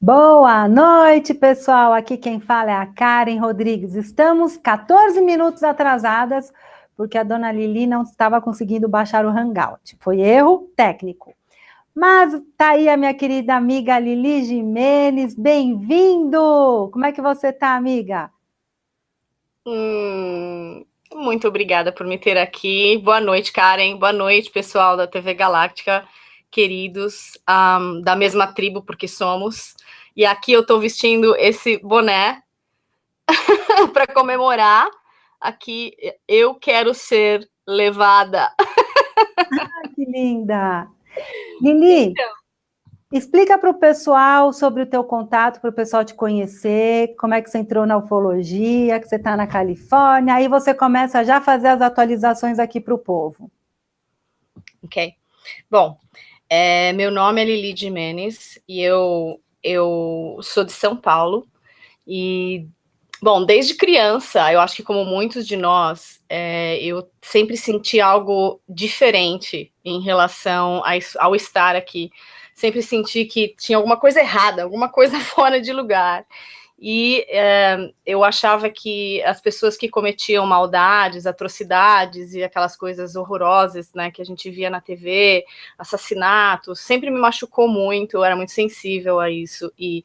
Boa noite, pessoal. Aqui quem fala é a Karen Rodrigues. Estamos 14 minutos atrasadas porque a dona Lili não estava conseguindo baixar o Hangout. Foi erro técnico. Mas tá aí a minha querida amiga Lili Gimenez. Bem-vindo! Como é que você tá, amiga? Muito obrigada por me ter aqui. Boa noite, Karen. Boa noite, pessoal da TV Galáctica, queridos, da mesma tribo, porque somos. E aqui eu estou vestindo esse boné para comemorar. Aqui eu quero ser levada. Que linda! Lili, explica para o pessoal sobre o teu contato, para o pessoal te conhecer, como é que você entrou na ufologia, que você está na Califórnia, aí você começa já a fazer as atualizações aqui para o povo. Ok. Bom, meu nome é Lili Gimenez e eu sou de São Paulo. E, bom, desde criança, eu acho que como muitos de nós, eu sempre senti algo diferente em relação ao estar aqui. Sempre senti que tinha alguma coisa errada, alguma coisa fora de lugar. E eu achava que as pessoas que cometiam maldades, atrocidades e aquelas coisas horrorosas, né, que a gente via na TV, assassinatos, sempre me machucou muito, eu era muito sensível a isso. E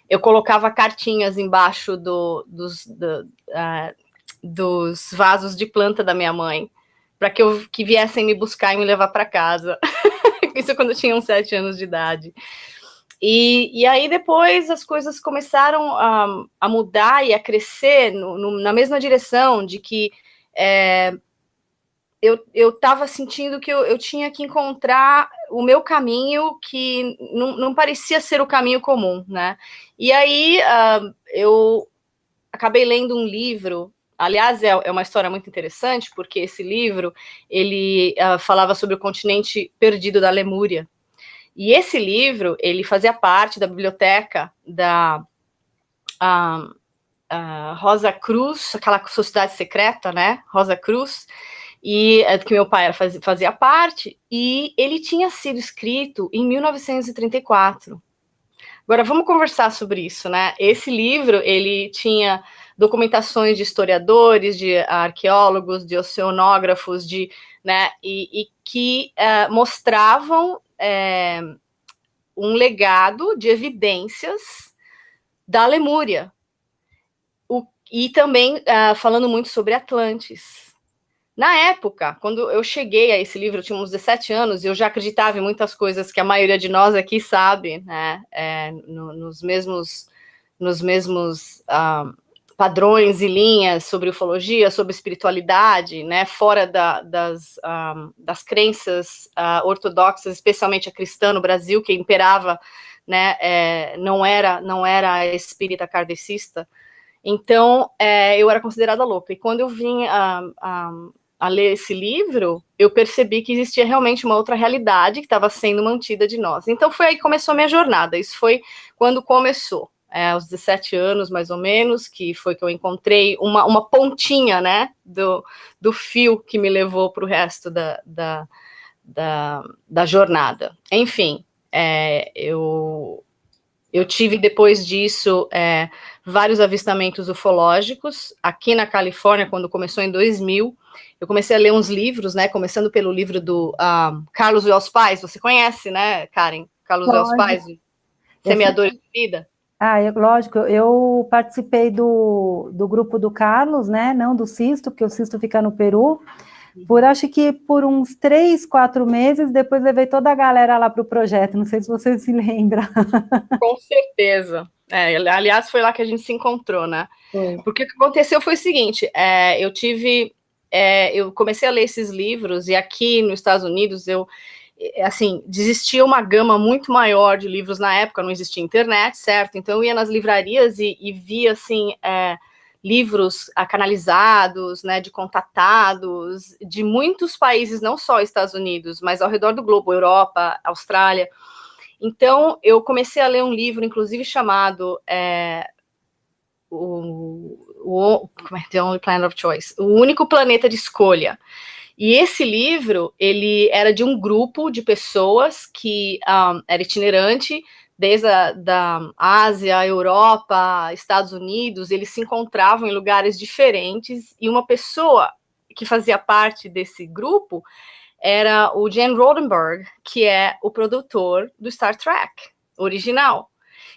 eu colocava cartinhas embaixo dos vasos de planta da minha mãe, para que viessem me buscar e me levar para casa. Isso quando eu tinha uns 7 anos de idade. E aí depois as coisas começaram a mudar e a crescer na mesma direção de que eu estava sentindo que eu tinha que encontrar o meu caminho, que não parecia ser o caminho comum, né? E aí eu acabei lendo um livro. Aliás, é uma história muito interessante, porque esse livro, ele falava sobre o continente perdido da Lemúria. E esse livro, ele fazia parte da biblioteca da Rosa Cruz, aquela sociedade secreta, né? Rosa Cruz, e que meu pai fazia parte, e ele tinha sido escrito em 1934. Agora, vamos conversar sobre isso, né? Esse livro, ele tinha documentações de historiadores, de arqueólogos, de oceanógrafos, né, e que mostravam um legado de evidências da Lemúria. E também falando muito sobre Atlantis. Na época, quando eu cheguei a esse livro, eu tinha uns 17 anos, e eu já acreditava em muitas coisas que a maioria de nós aqui sabe, né? Nos mesmos padrões e linhas sobre ufologia, sobre espiritualidade, né? Fora das crenças ortodoxas, especialmente a cristã no Brasil, que imperava, né? Não era a espírita kardecista. Então, eu era considerada louca. E quando eu vim a ler esse livro, eu percebi que existia realmente uma outra realidade que estava sendo mantida de nós. Então, foi aí que começou a minha jornada. Isso foi quando começou, aos 17 anos, mais ou menos, que foi que eu encontrei uma pontinha, né, do fio que me levou para o resto da jornada. Enfim, eu tive, depois disso, vários avistamentos ufológicos. Aqui na Califórnia, quando começou em 2000, eu comecei a ler uns livros, né? Começando pelo livro do Carlos Wells Pais. Você conhece, né, Karen? Carlos Wells Pais, Semeadores de Vida? Lógico, eu participei do grupo do Carlos, né? Não do Sisto, porque o Sisto fica no Peru. Acho que por uns 3, 4 meses, depois levei toda a galera lá para o projeto. Não sei se você se lembra. Com certeza. Aliás, foi lá que a gente se encontrou, né? Foi. Porque o que aconteceu foi o seguinte: eu comecei a ler esses livros, e aqui nos Estados Unidos existia uma gama muito maior de livros na época, não existia internet, certo? Então eu ia nas livrarias e via, assim, livros canalizados, né, de contatados, de muitos países, não só Estados Unidos, mas ao redor do globo, Europa, Austrália. Então eu comecei a ler um livro, inclusive, chamado The Only Planet of Choice, O Único Planeta de Escolha. E esse livro, ele era de um grupo de pessoas que era itinerante desde da Ásia, Europa, Estados Unidos, eles se encontravam em lugares diferentes, e uma pessoa que fazia parte desse grupo era o Gene Roddenberry, que é o produtor do Star Trek original.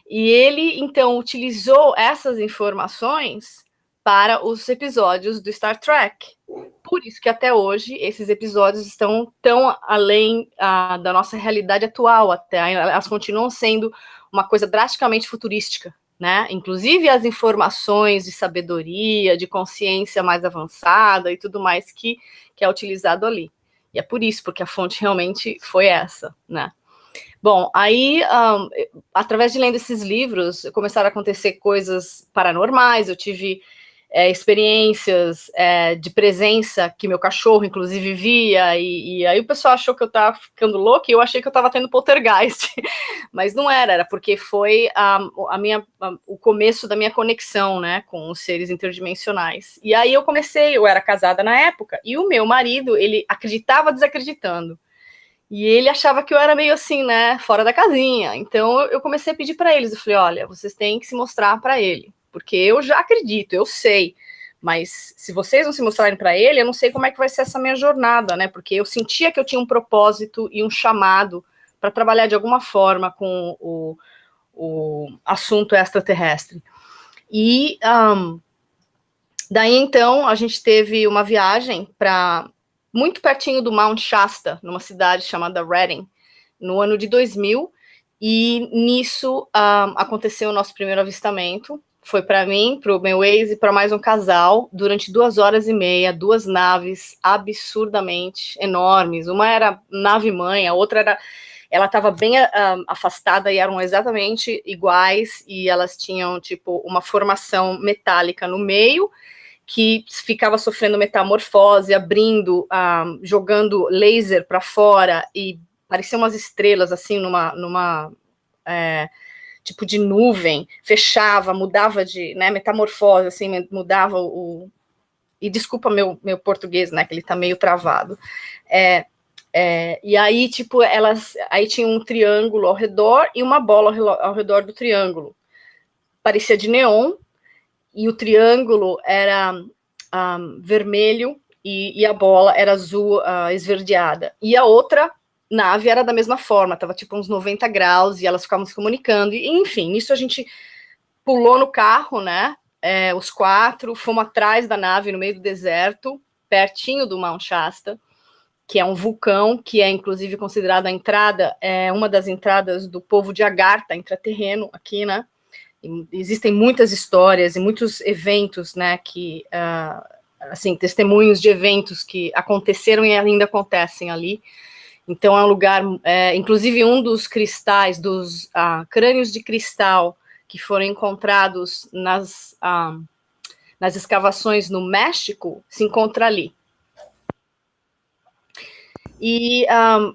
E ele, então, utilizou essas informações para os episódios do Star Trek. Por isso que até hoje esses episódios estão tão além da nossa realidade atual, até elas continuam sendo uma coisa drasticamente futurística, né? Inclusive as informações de sabedoria, de consciência mais avançada e tudo mais que é utilizado ali. E é por isso, porque a fonte realmente foi essa, né? Bom, aí, através de lendo esses livros, começaram a acontecer coisas paranormais, eu tive experiências de presença que meu cachorro, inclusive, via, e aí o pessoal achou que eu estava ficando louca, e eu achei que eu estava tendo poltergeist, mas não era porque foi o começo da minha conexão, né, com os seres interdimensionais. E aí eu era casada na época, e o meu marido, ele acreditava desacreditando. E ele achava que eu era meio assim, né, fora da casinha. Então eu comecei a pedir para eles, eu falei, olha, vocês têm que se mostrar para ele, porque eu já acredito, eu sei, mas se vocês não se mostrarem para ele, eu não sei como é que vai ser essa minha jornada, né, porque eu sentia que eu tinha um propósito e um chamado para trabalhar de alguma forma com o assunto extraterrestre. E daí, então, a gente teve uma viagem para muito pertinho do Mount Shasta, numa cidade chamada Redding, no ano de 2000, e nisso aconteceu o nosso primeiro avistamento. Foi para mim, para o meu ex e para mais um casal, durante 2h30, 2 naves absurdamente enormes. Uma era nave-mãe, a outra ela estava bem afastada e eram exatamente iguais, e elas tinham, tipo, uma formação metálica no meio, que ficava sofrendo metamorfose, abrindo, jogando laser para fora, e pareciam umas estrelas, assim, numa tipo de nuvem, fechava, mudava de, né, metamorfose, assim, mudava e desculpa meu português, né, que ele tá meio travado. E aí, tipo, aí tinha um triângulo ao redor e uma bola ao redor do triângulo. Parecia de neon, e o triângulo era vermelho e a bola era azul esverdeada. E a outra nave era da mesma forma, estava tipo uns 90 graus, e elas ficavam se comunicando. E, enfim, isso a gente pulou no carro, né? Os 4, fomos atrás da nave no meio do deserto, pertinho do Mount Shasta, que é um vulcão, que é inclusive considerada a entrada, uma das entradas do povo de Agartha, intraterreno aqui, né? Existem muitas histórias e muitos eventos, né, que, assim, testemunhos de eventos que aconteceram e ainda acontecem ali. Então, é um lugar, inclusive um dos cristais, dos crânios de cristal que foram encontrados nas escavações no México, se encontra ali. E,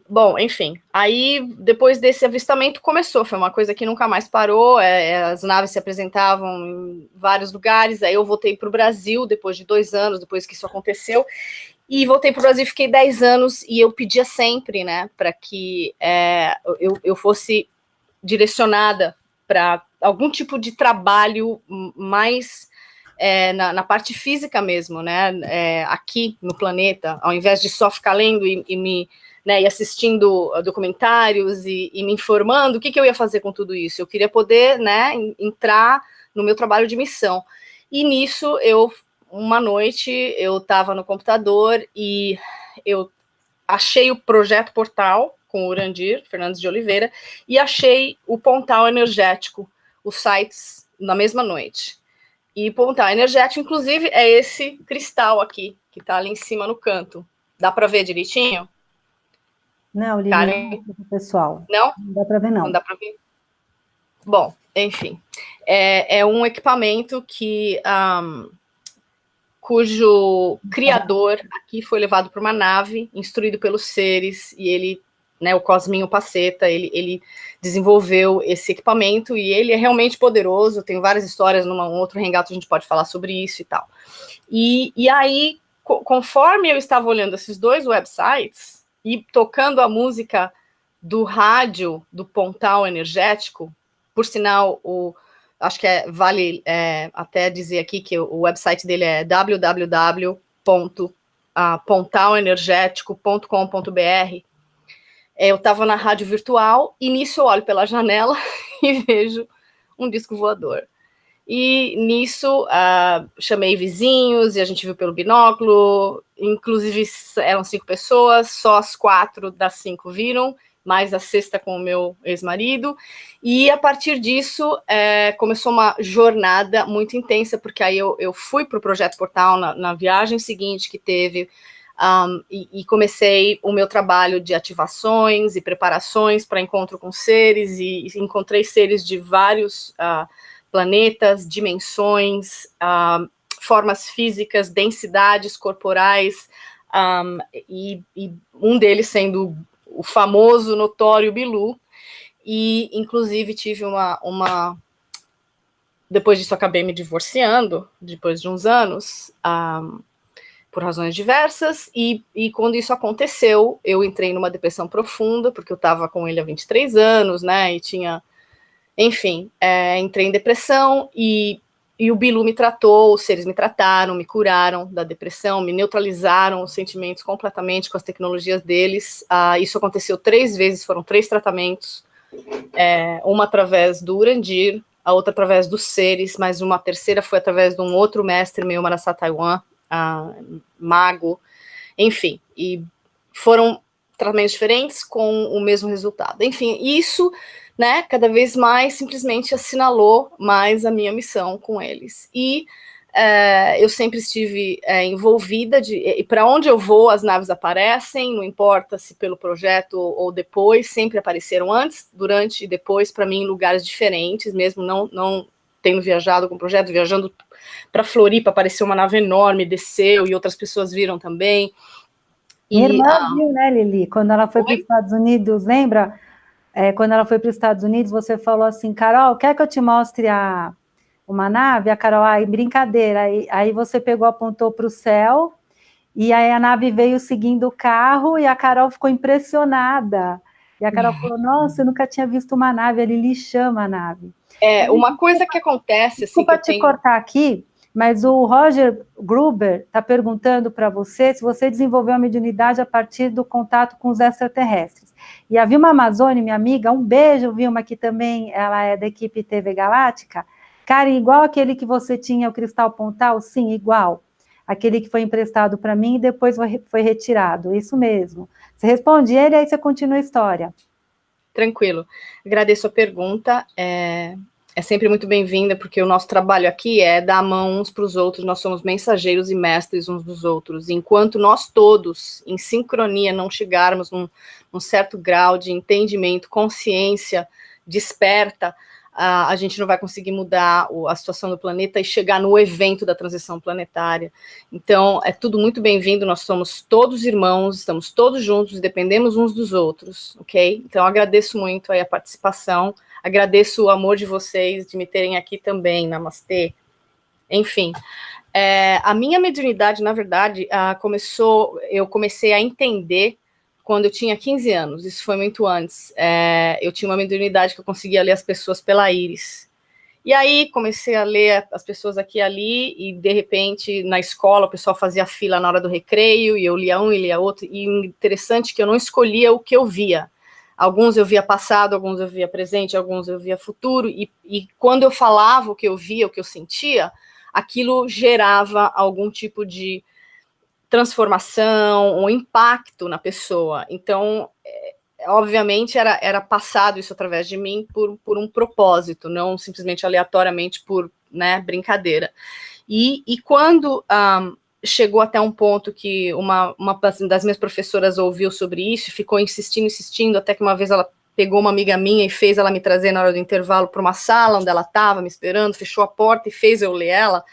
bom, enfim, aí depois desse avistamento começou, foi uma coisa que nunca mais parou, as naves se apresentavam em vários lugares. Aí eu voltei para o Brasil depois de 2 anos, depois que isso aconteceu, e voltei para o Brasil, fiquei 10 anos, e eu pedia sempre, né, para que eu fosse direcionada para algum tipo de trabalho mais na parte física mesmo, né, aqui no planeta, ao invés de só ficar lendo e assistindo documentários e me informando, o que eu ia fazer com tudo isso? Eu queria poder, né, entrar no meu trabalho de missão. E nisso, uma noite, eu estava no computador e eu achei o Projeto Portal, com o Urandir Fernandes de Oliveira, e achei o Pontal Energético, os sites, na mesma noite. E Pontal Energético, inclusive, é esse cristal aqui, que está ali em cima no canto. Dá para ver direitinho? Não, Lili, não, pessoal. Não? Não dá para ver, não. Não dá para ver? Bom, enfim. É um equipamento cujo criador aqui foi levado para uma nave, instruído pelos seres, e ele, né, o Cosminho Paceta, ele desenvolveu esse equipamento, e ele é realmente poderoso. Tem várias histórias, num outro hangout a gente pode falar sobre isso e tal. E aí, conforme eu estava olhando esses 2 websites e tocando a música do rádio do Pontal Energético, por sinal, acho que vale até dizer aqui que o website dele é www.pontalenergético.com.br. Eu estava na rádio virtual e nisso eu olho pela janela e vejo um disco voador. E nisso chamei vizinhos e a gente viu pelo binóculo, inclusive eram 5 pessoas, só as 4 das 5 viram, mais a sexta com o meu ex-marido, e a partir disso começou uma jornada muito intensa, porque aí eu fui para o Projeto Portal na viagem seguinte que teve, e comecei o meu trabalho de ativações e preparações para encontro com seres, e encontrei seres de vários planetas, dimensões, formas físicas, densidades corporais, e um deles sendo o famoso, notório Bilu, e inclusive tive depois disso acabei me divorciando, depois de uns anos, por razões diversas, e quando isso aconteceu, eu entrei numa depressão profunda, porque eu estava com ele há 23 anos, né, e tinha, enfim, entrei em depressão, e o Bilu me tratou, os seres me trataram, me curaram da depressão, me neutralizaram os sentimentos completamente com as tecnologias deles. Isso aconteceu 3 vezes, foram 3 tratamentos, uma através do Urandir, a outra através dos seres, mas uma terceira foi através de um outro mestre meu, Marassá Taiwan, mago, enfim, e foram tratamentos diferentes com o mesmo resultado. Enfim, isso, né, cada vez mais simplesmente assinalou mais a minha missão com eles. E eu sempre estive envolvida, e para onde eu vou, as naves aparecem, não importa se pelo projeto ou depois, sempre apareceram antes, durante e depois, para mim, em lugares diferentes, mesmo não tendo viajado com o projeto, viajando para Floripa, apareceu uma nave enorme, desceu, e outras pessoas viram também. Minha irmã viu, né, Lili? Quando ela foi para os Estados Unidos, lembra? Quando ela foi para os Estados Unidos, você falou assim, Carol, quer que eu te mostre uma nave? A Carol, brincadeira. Aí você pegou, apontou para o céu, e aí a nave veio seguindo o carro, e a Carol ficou impressionada. E a Carol falou, nossa, eu nunca tinha visto uma nave, a Lili chama a nave. Uma coisa que acontece... Desculpa assim, te cortar aqui, mas o Roger Gruber está perguntando para você se você desenvolveu a mediunidade a partir do contato com os extraterrestres. E a Vilma Amazônia, minha amiga, um beijo, Vilma, que também ela é da equipe TV Galáctica. Cara, igual aquele que você tinha, o Cristal Pontal? Sim, igual. Aquele que foi emprestado para mim e depois foi retirado. Isso mesmo. Você responde ele, aí você continua a história. Tranquilo. Agradeço a pergunta. É sempre muito bem-vinda, porque o nosso trabalho aqui é dar a mão uns para os outros, nós somos mensageiros e mestres uns dos outros. Enquanto nós todos, em sincronia, não chegarmos num certo grau de entendimento, consciência desperta, a gente não vai conseguir mudar a situação do planeta e chegar no evento da transição planetária. Então, é tudo muito bem-vindo, nós somos todos irmãos, estamos todos juntos, dependemos uns dos outros, ok? Então, agradeço muito aí a participação, agradeço o amor de vocês, de me terem aqui também, namastê. Enfim, a minha mediunidade, na verdade, eu comecei a entender quando eu tinha 15 anos, isso foi muito antes. Eu tinha uma mediunidade que eu conseguia ler as pessoas pela íris. E aí comecei a ler as pessoas aqui e ali, e de repente, na escola, o pessoal fazia fila na hora do recreio, e eu lia um e lia outro, e interessante que eu não escolhia o que eu via. Alguns eu via passado, alguns eu via presente, alguns eu via futuro, e quando eu falava o que eu via, o que eu sentia, aquilo gerava algum tipo de transformação, um impacto na pessoa. Então, obviamente, era passado isso através de mim por um propósito, não simplesmente aleatoriamente por, né, brincadeira. E quando chegou até um ponto que uma das minhas professoras ouviu sobre isso, ficou insistindo, até que uma vez ela pegou uma amiga minha e fez ela me trazer na hora do intervalo para uma sala onde ela estava me esperando, fechou a porta e fez eu ler ela.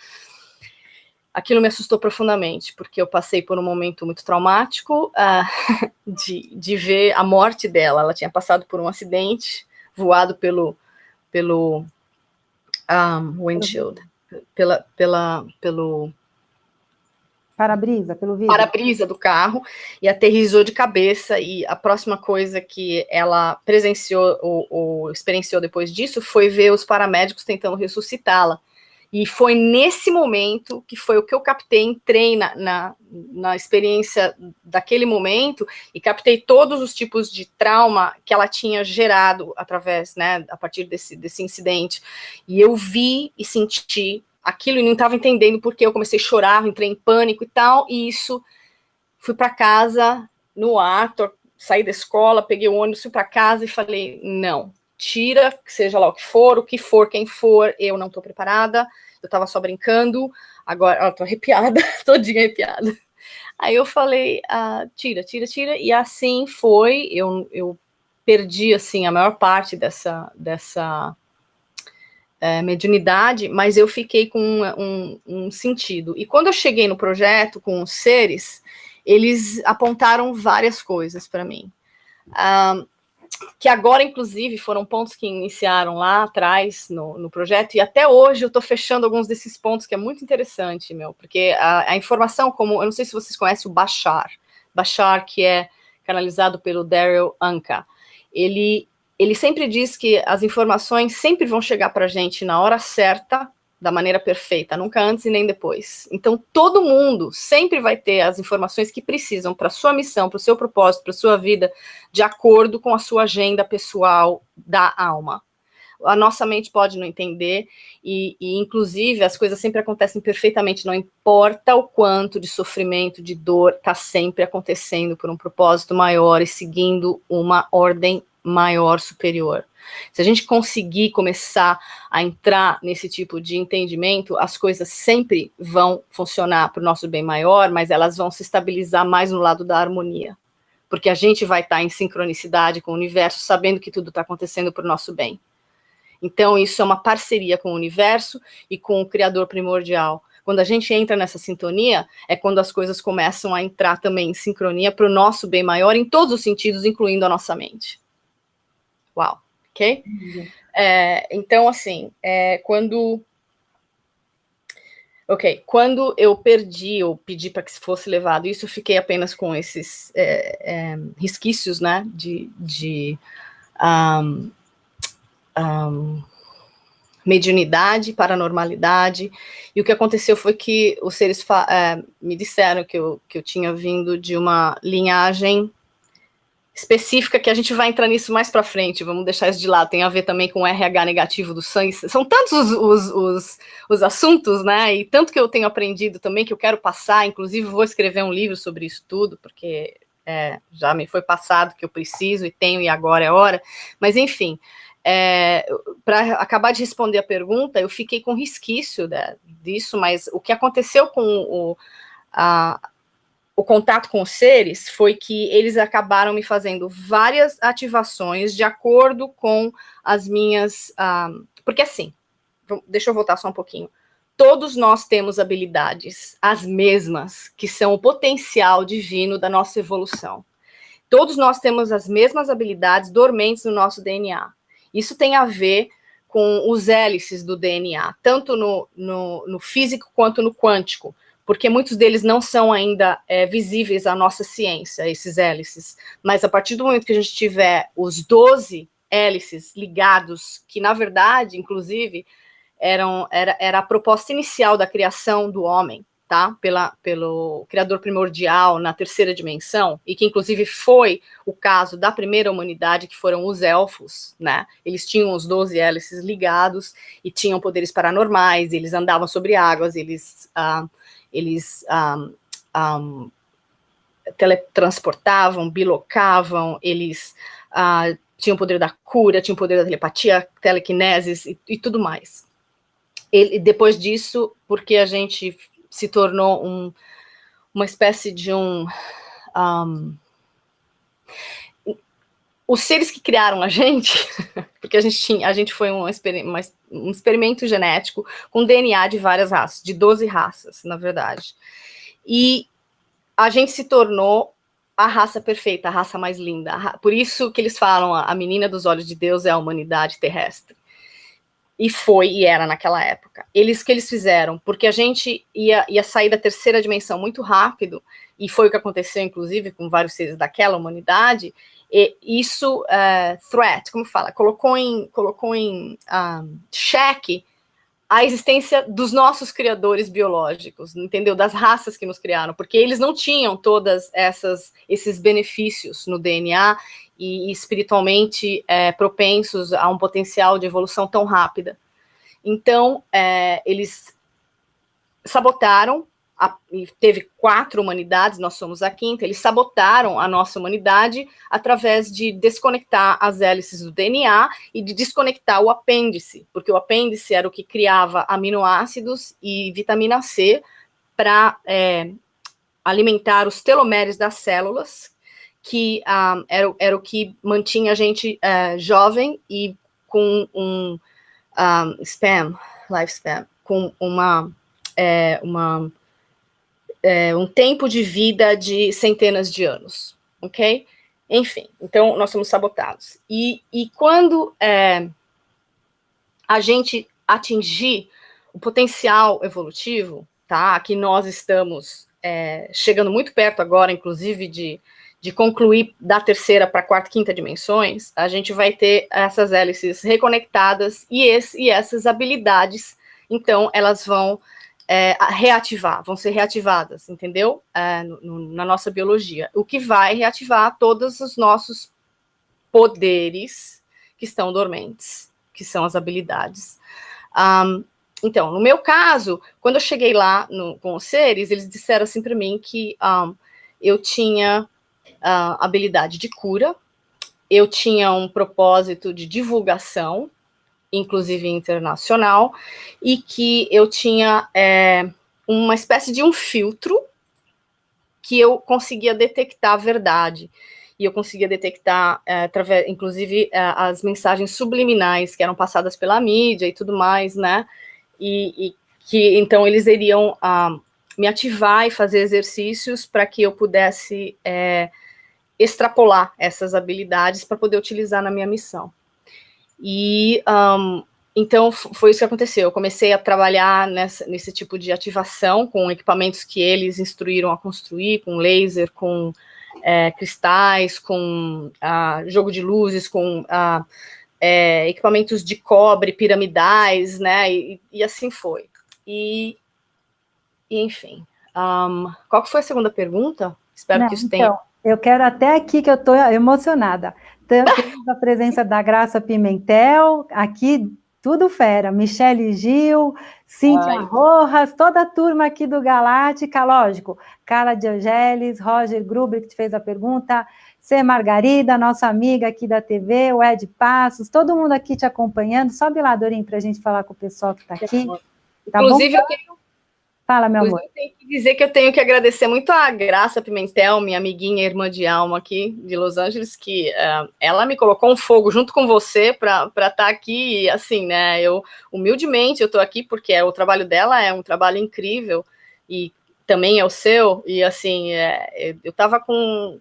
Aquilo me assustou profundamente, porque eu passei por um momento muito traumático de ver a morte dela. Ela tinha passado por um acidente, voado pelo windshield, pelo Para-brisa, pelo vidro? Para-brisa do carro, e aterrissou de cabeça, e a próxima coisa que ela presenciou ou experienciou depois disso foi ver os paramédicos tentando ressuscitá-la. E foi nesse momento que foi o que eu captei, entrei na experiência daquele momento e captei todos os tipos de trauma que ela tinha gerado através, né, a partir desse incidente. E eu vi e senti aquilo e não estava entendendo porque eu comecei a chorar, entrei em pânico e tal, e isso, fui para casa no ato, saí da escola, peguei o ônibus, fui para casa e falei, não, tira, seja lá o que for, quem for, eu não estou preparada, eu estava só brincando, agora eu tô arrepiada, todinha arrepiada. Aí eu falei, tira, e assim foi, eu perdi, assim, a maior parte dessa mediunidade, mas eu fiquei com um sentido. E quando eu cheguei no projeto com os seres, eles apontaram várias coisas para mim. Que agora, inclusive, foram pontos que iniciaram lá atrás no projeto, e até hoje eu estou fechando alguns desses pontos, que é muito interessante, porque a informação, como, eu não sei se vocês conhecem o Bashar, que é canalizado pelo Daryl Anka, ele sempre diz que as informações sempre vão chegar para a gente na hora certa, da maneira perfeita, nunca antes e nem depois. Então, todo mundo sempre vai ter as informações que precisam para a sua missão, para o seu propósito, para a sua vida, de acordo com a sua agenda pessoal da alma. A nossa mente pode não entender, e inclusive, as coisas sempre acontecem perfeitamente, não importa o quanto de sofrimento, de dor, está sempre acontecendo por um propósito maior e seguindo uma ordem maior, superior. Se a gente conseguir começar a entrar nesse tipo de entendimento, as coisas sempre vão funcionar para o nosso bem maior, mas elas vão se estabilizar mais no lado da harmonia, porque a gente vai estar em sincronicidade com o universo, sabendo que tudo está acontecendo para o nosso bem. Então, isso é uma parceria com o universo e com o Criador primordial. Quando a gente entra nessa sintonia, é quando as coisas começam a entrar também em sincronia para o nosso bem maior, em todos os sentidos, incluindo a nossa mente. Uau, ok? Então, assim, quando eu perdi, ou pedi para que fosse levado isso, eu fiquei apenas com esses resquícios, né, de mediunidade, paranormalidade, e o que aconteceu foi que os seres me disseram que eu tinha vindo de uma linhagem específica, que a gente vai entrar nisso mais para frente, vamos deixar isso de lado, tem a ver também com o RH negativo do sangue, são tantos os assuntos, né, e tanto que eu tenho aprendido também, que eu quero passar, inclusive vou escrever um livro sobre isso tudo, porque já me foi passado que eu preciso e tenho, e agora é hora, mas enfim, para acabar de responder a pergunta, eu fiquei com resquício disso, mas o que aconteceu com o contato com os seres foi que eles acabaram me fazendo várias ativações de acordo com as minhas... porque assim, deixa eu voltar só um pouquinho. Todos nós temos habilidades, as mesmas, que são o potencial divino da nossa evolução. Todos nós temos as mesmas habilidades dormentes no nosso DNA. Isso tem a ver com os hélices do DNA, tanto no físico quanto no quântico, porque muitos deles não são ainda visíveis à nossa ciência, esses hélices. Mas a partir do momento que a gente tiver os 12 hélices ligados, que na verdade, inclusive, era a proposta inicial da criação do homem, tá? Pelo Criador primordial na terceira dimensão, e que inclusive foi o caso da primeira humanidade, que foram os elfos, né? Eles tinham os 12 hélices ligados e tinham poderes paranormais, eles andavam sobre águas, eles teletransportavam, bilocavam, eles tinham o poder da cura, tinham o poder da telepatia, telequinesis e tudo mais. Depois disso, porque a gente se tornou uma espécie de os seres que criaram a gente, porque a gente foi um experimento genético com DNA de várias raças, de 12 raças, na verdade. E a gente se tornou a raça perfeita, a raça mais linda. Por isso que eles falam, a menina dos olhos de Deus é a humanidade terrestre. E era naquela época. O que eles fizeram? Porque a gente ia sair da terceira dimensão muito rápido, e foi o que aconteceu, inclusive, com vários seres daquela humanidade, e isso, threat, como fala, colocou em xeque a existência dos nossos criadores biológicos, entendeu? Das raças que nos criaram, porque eles não tinham todas esses benefícios no DNA e espiritualmente propensos a um potencial de evolução tão rápida. Então, eles sabotaram, teve 4 humanidades, nós somos a 5ª, eles sabotaram a nossa humanidade através de desconectar as hélices do DNA e de desconectar o apêndice, porque o apêndice era o que criava aminoácidos e vitamina C para alimentar os telomeres das células, que era o que mantinha a gente jovem e com um lifespan, com um tempo de vida de centenas de anos, ok? Enfim, então nós somos sabotados. E quando a gente atingir o potencial evolutivo, tá? Que nós estamos chegando muito perto agora, inclusive, de concluir da terceira para a 4ª, 5ª dimensões, a gente vai ter essas hélices reconectadas e essas habilidades, então, elas vão vão ser reativadas, entendeu? Na nossa biologia. O que vai reativar todos os nossos poderes que estão dormentes, que são as habilidades. Então, no meu caso, quando eu cheguei lá com os seres, eles disseram assim para mim que eu tinha habilidade de cura, eu tinha um propósito de divulgação, inclusive internacional, e que eu tinha uma espécie de um filtro que eu conseguia detectar a verdade, e eu conseguia detectar, inclusive, as mensagens subliminais que eram passadas pela mídia e tudo mais, né, e que, então, eles iriam me ativar e fazer exercícios para que eu pudesse extrapolar essas habilidades para poder utilizar na minha missão. E então foi isso que aconteceu. Eu comecei a trabalhar nesse tipo de ativação com equipamentos que eles instruíram a construir, com laser, com cristais, com jogo de luzes, com equipamentos de cobre piramidais, né? E assim foi. E enfim, qual que foi a segunda pergunta? Espero que isso tenha. Então, eu quero até aqui que eu estou emocionada. Temos a presença da Graça Pimentel, aqui tudo fera, Michele Gil, Cíntia Rojas, toda a turma aqui do Galáctica, lógico, Carla Diogeles, Roger Gruber, que te fez a pergunta, C. Margarida, nossa amiga aqui da TV, o Ed Passos, todo mundo aqui te acompanhando. Sobe lá, Dorim, para a gente falar com o pessoal que está aqui. Tá Inclusive, bom? Fala, meu amor. Eu tenho que dizer que eu tenho que agradecer muito a Graça Pimentel, minha amiguinha, irmã de alma aqui de Los Angeles, que ela me colocou um fogo junto com você para estar aqui, e assim, né, humildemente, eu estou aqui porque o trabalho dela é um trabalho incrível, e também é o seu, e assim, eu estava com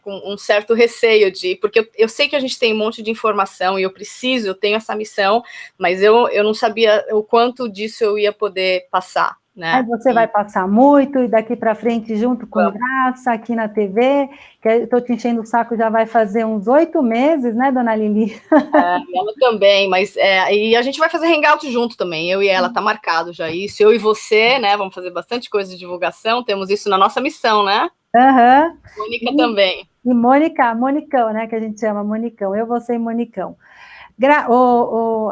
um certo receio porque eu sei que a gente tem um monte de informação, e eu tenho essa missão, mas eu não sabia o quanto disso eu ia poder passar. Né? Aí você vai passar muito, e daqui para frente, junto com Graça, aqui na TV, que eu estou te enchendo o saco, já vai fazer uns 8 meses, né, dona Lili? Ela também, mas e a gente vai fazer hangout junto também, eu e ela, tá marcado já isso, eu e você, né, vamos fazer bastante coisa de divulgação, temos isso na nossa missão, né? Aham. Mônica também. E Monicão, né, que a gente chama Monicão, você e Monicão.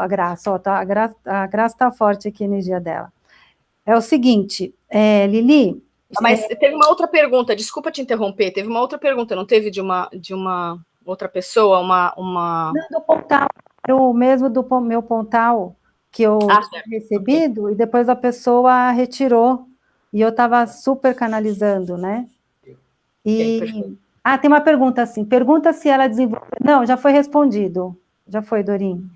A Graça, ó, tá, a Graça tá forte aqui a energia dela. É o seguinte, Lili... Mas teve uma outra pergunta, desculpa te interromper, teve uma outra pergunta, não teve de uma outra pessoa, uma... Não, do Pontal, o mesmo do meu Pontal, que eu tinha recebido, okay. E depois a pessoa retirou, e eu estava super canalizando, né? E... Okay, tem uma pergunta assim, pergunta se ela desenvolveu... Não, já foi respondido, já foi, Dorim.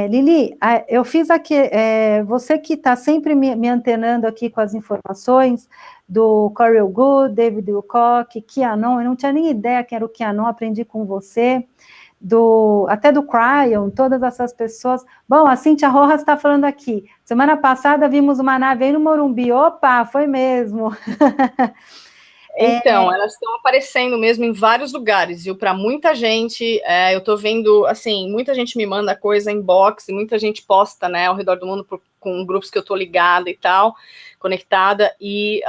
Lili, eu fiz aqui, você que está sempre me antenando aqui com as informações do Coral Good, David Wilcock, QAnon, eu não tinha nem ideia quem era o QAnon, aprendi com você. até do Cryon, todas essas pessoas. Bom, a Cíntia Rojas está falando aqui. Semana passada vimos uma nave aí no Morumbi. Opa, foi mesmo. Então, elas estão aparecendo mesmo em vários lugares, viu? Para muita gente, eu tô vendo, assim, muita gente me manda coisa em box, e muita gente posta, né, ao redor do mundo com grupos que eu tô ligada e tal, conectada, e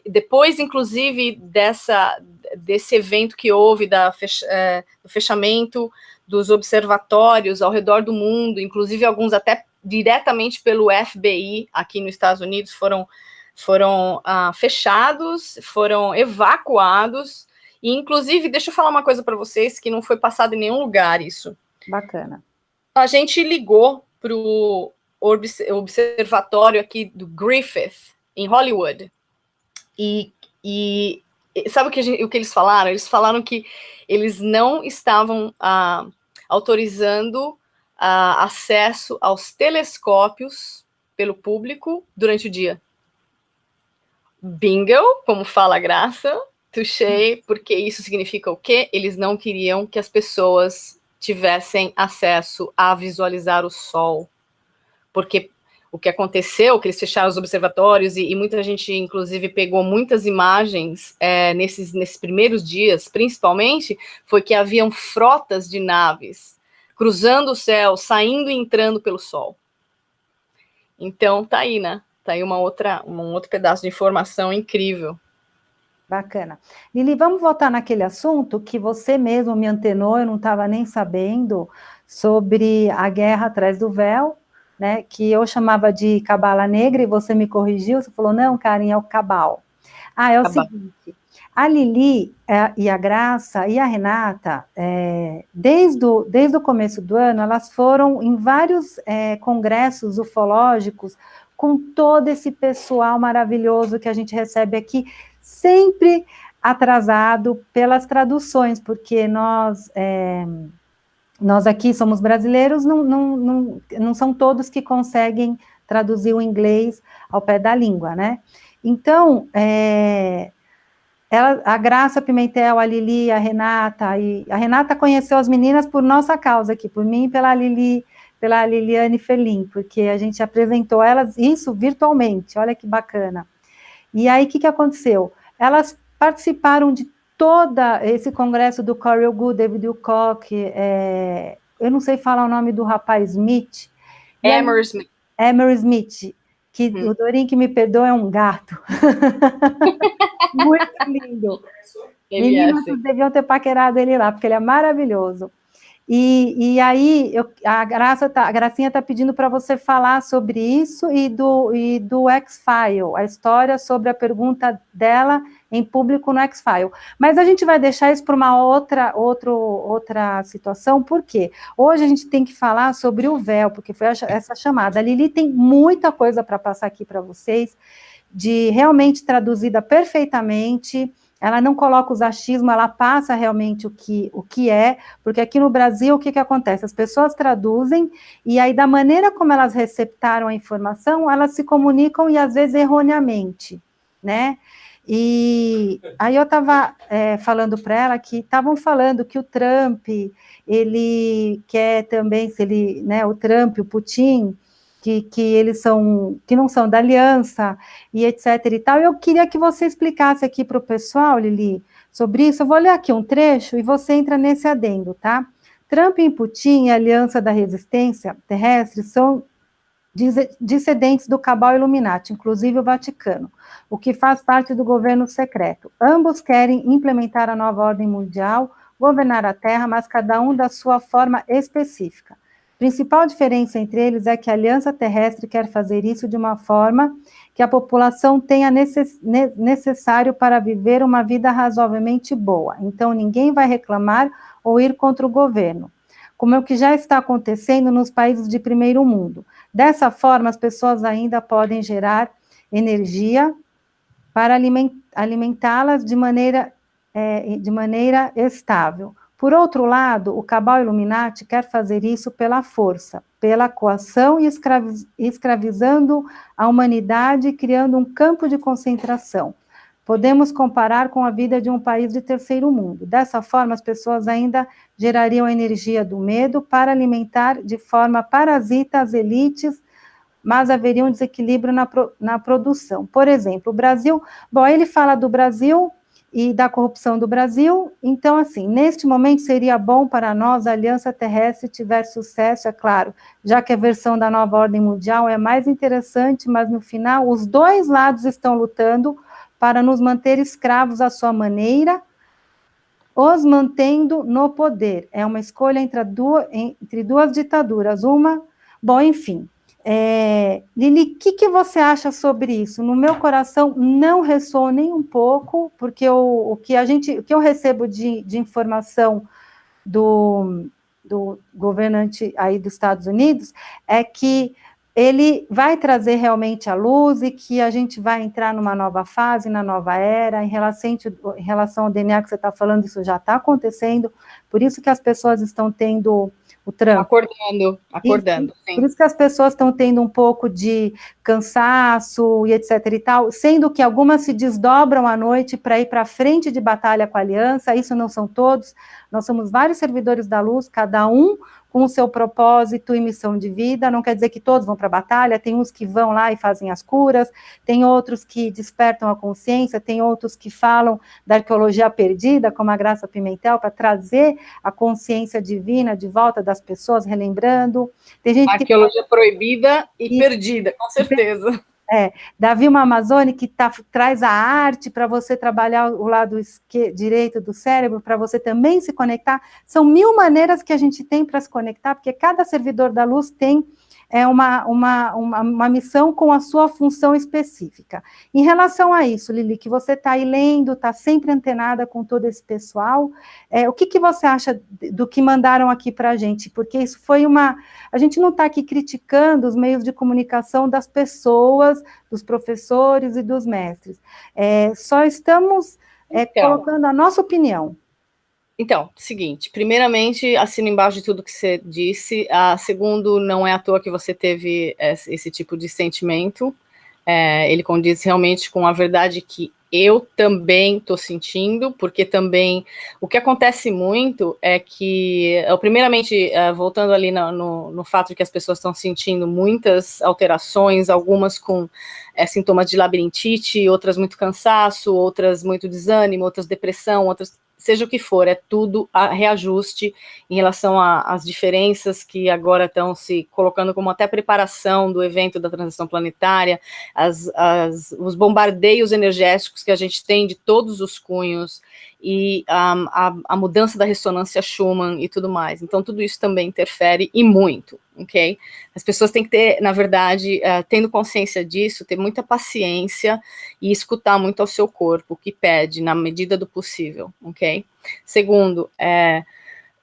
depois, inclusive, desse evento que houve, do fechamento dos observatórios ao redor do mundo, inclusive alguns até diretamente pelo FBI aqui nos Estados Unidos foram fechados, foram evacuados, e inclusive, deixa eu falar uma coisa para vocês, que não foi passado em nenhum lugar isso. Bacana. A gente ligou para o observatório aqui do Griffith, em Hollywood, e sabe o que eles falaram? Eles falaram que eles não estavam autorizando acesso aos telescópios pelo público durante o dia. Bingo, como fala a Graça, touché, porque isso significa o quê? Eles não queriam que as pessoas tivessem acesso a visualizar o Sol, porque o que aconteceu, que eles fecharam os observatórios e muita gente, inclusive, pegou muitas imagens nesses primeiros dias, principalmente, foi que haviam frotas de naves cruzando o céu, saindo e entrando pelo Sol. Então, tá aí, né? Tá aí um outro pedaço de informação incrível. Bacana. Lili, vamos voltar naquele assunto que você mesmo me antenou, eu não estava nem sabendo, sobre a guerra atrás do véu, né, que eu chamava de cabala negra, e você me corrigiu, você falou, não, Karen, é o cabal. É o seguinte, a Lili e a Graça e a Renata, desde o começo do ano, elas foram em vários congressos ufológicos, com todo esse pessoal maravilhoso que a gente recebe aqui, sempre atrasado pelas traduções, porque nós aqui somos brasileiros, não são todos que conseguem traduzir o inglês ao pé da língua, né? Então, a Graça Pimentel, a Lili, a Renata conheceu as meninas por nossa causa aqui, por mim e pela Liliane Felim, porque a gente apresentou elas isso virtualmente, olha que bacana. E aí, o que aconteceu? Elas participaram de todo esse congresso do Coral Good, David Wilcock, eu não sei falar o nome do rapaz Smith. Emer Smith. Emer Smith, que o Dorin, que me perdoa, é um gato. Muito lindo. Meninas, vocês deviam ter paquerado ele lá, porque ele é maravilhoso. E aí, a Gracinha está pedindo para você falar sobre isso e do X-File, a história sobre a pergunta dela em público no X-File. Mas a gente vai deixar isso para uma outra situação, por quê? Hoje a gente tem que falar sobre o véu, porque foi essa chamada. A Lili tem muita coisa para passar aqui para vocês, realmente traduzida perfeitamente. Ela não coloca os achismos, ela passa realmente o que é, porque aqui no Brasil, o que acontece? As pessoas traduzem, e aí, da maneira como elas receptaram a informação, elas se comunicam, e às vezes erroneamente, né? E aí eu estava falando para ela que estavam falando que o Trump, ele quer também, o Trump, o Putin, que eles que não são da aliança, e etc. e tal. Eu queria que você explicasse aqui para o pessoal, Lili, sobre isso. Eu vou ler aqui um trecho e você entra nesse adendo, tá? Trump e Putin e a Aliança da Resistência Terrestre são dissidentes do cabal Illuminati, inclusive o Vaticano, o que faz parte do governo secreto. Ambos querem implementar a nova ordem mundial, governar a Terra, mas cada um da sua forma específica. A principal diferença entre eles é que a Aliança Terrestre quer fazer isso de uma forma que a população tenha necessário para viver uma vida razoavelmente boa. Então, ninguém vai reclamar ou ir contra o governo, como é o que já está acontecendo nos países de primeiro mundo. Dessa forma, as pessoas ainda podem gerar energia para alimentá-las de maneira estável. Por outro lado, o cabal Illuminati quer fazer isso pela força, pela coação e escravizando a humanidade, criando um campo de concentração. podemos comparar com a vida de um país de terceiro mundo. Dessa forma, as pessoas ainda gerariam a energia do medo para alimentar de forma parasita as elites, mas haveria um desequilíbrio na produção. Por exemplo, o Brasil, bom, ele fala do Brasil e da corrupção do Brasil, então, assim, neste momento seria bom para nós a Aliança Terrestre tiver sucesso, é claro, já que a versão da nova ordem mundial é mais interessante, mas no final os dois lados estão lutando para nos manter escravos à sua maneira, os mantendo no poder. É uma escolha entre duas ditaduras, bom, enfim. Lili, o que você acha sobre isso? No meu coração não ressoa nem um pouco, porque o que eu recebo de informação do governante aí dos Estados Unidos é que ele vai trazer realmente a luz e que a gente vai entrar numa nova fase, na nova era, em relação ao DNA que você está falando, isso já está acontecendo, por isso que as pessoas estão tendo o Trump. Acordando, sim. Por isso que as pessoas estão tendo um pouco de cansaço e etc e tal, sendo que algumas se desdobram à noite para ir para frente de batalha com a aliança, isso não são todos, nós somos vários servidores da luz, cada um com o seu propósito e missão de vida, não quer dizer que todos vão para a batalha, tem uns que vão lá e fazem as curas, tem outros que despertam a consciência, tem outros que falam da arqueologia perdida, como a Graça Pimentel, para trazer a consciência divina de volta das pessoas, relembrando. Tem gente arqueologia proibida e perdida, com certeza. Davi uma Amazônia que traz a arte para você trabalhar o lado direito do cérebro, para você também se conectar. São 1000 maneiras que a gente tem para se conectar, porque cada servidor da luz tem uma missão com a sua função específica. Em relação a isso, Lili, que você está aí lendo, está sempre antenada com todo esse pessoal, o que você acha do que mandaram aqui para a gente? Porque isso foi a gente não está aqui criticando os meios de comunicação das pessoas, dos professores e dos mestres. Só estamos colocando a nossa opinião. Então, seguinte, primeiramente, assino embaixo de tudo que você disse, segundo, não é à toa que você teve esse tipo de sentimento, ele condiz realmente com a verdade que eu também estou sentindo, porque também, o que acontece muito é que, primeiramente, voltando ali no fato de que as pessoas estão sentindo muitas alterações, algumas com sintomas de labirintite, outras muito cansaço, outras muito desânimo, outras depressão, outras seja o que for, é tudo a reajuste em relação às diferenças que agora estão se colocando como até preparação do evento da transição planetária, os bombardeios energéticos que a gente tem de todos os cunhos, e a mudança da ressonância Schumann e tudo mais. Então, tudo isso também interfere, e muito, ok? As pessoas têm que ter, na verdade, tendo consciência disso, ter muita paciência e escutar muito ao seu corpo, o que pede, na medida do possível, ok? Segundo,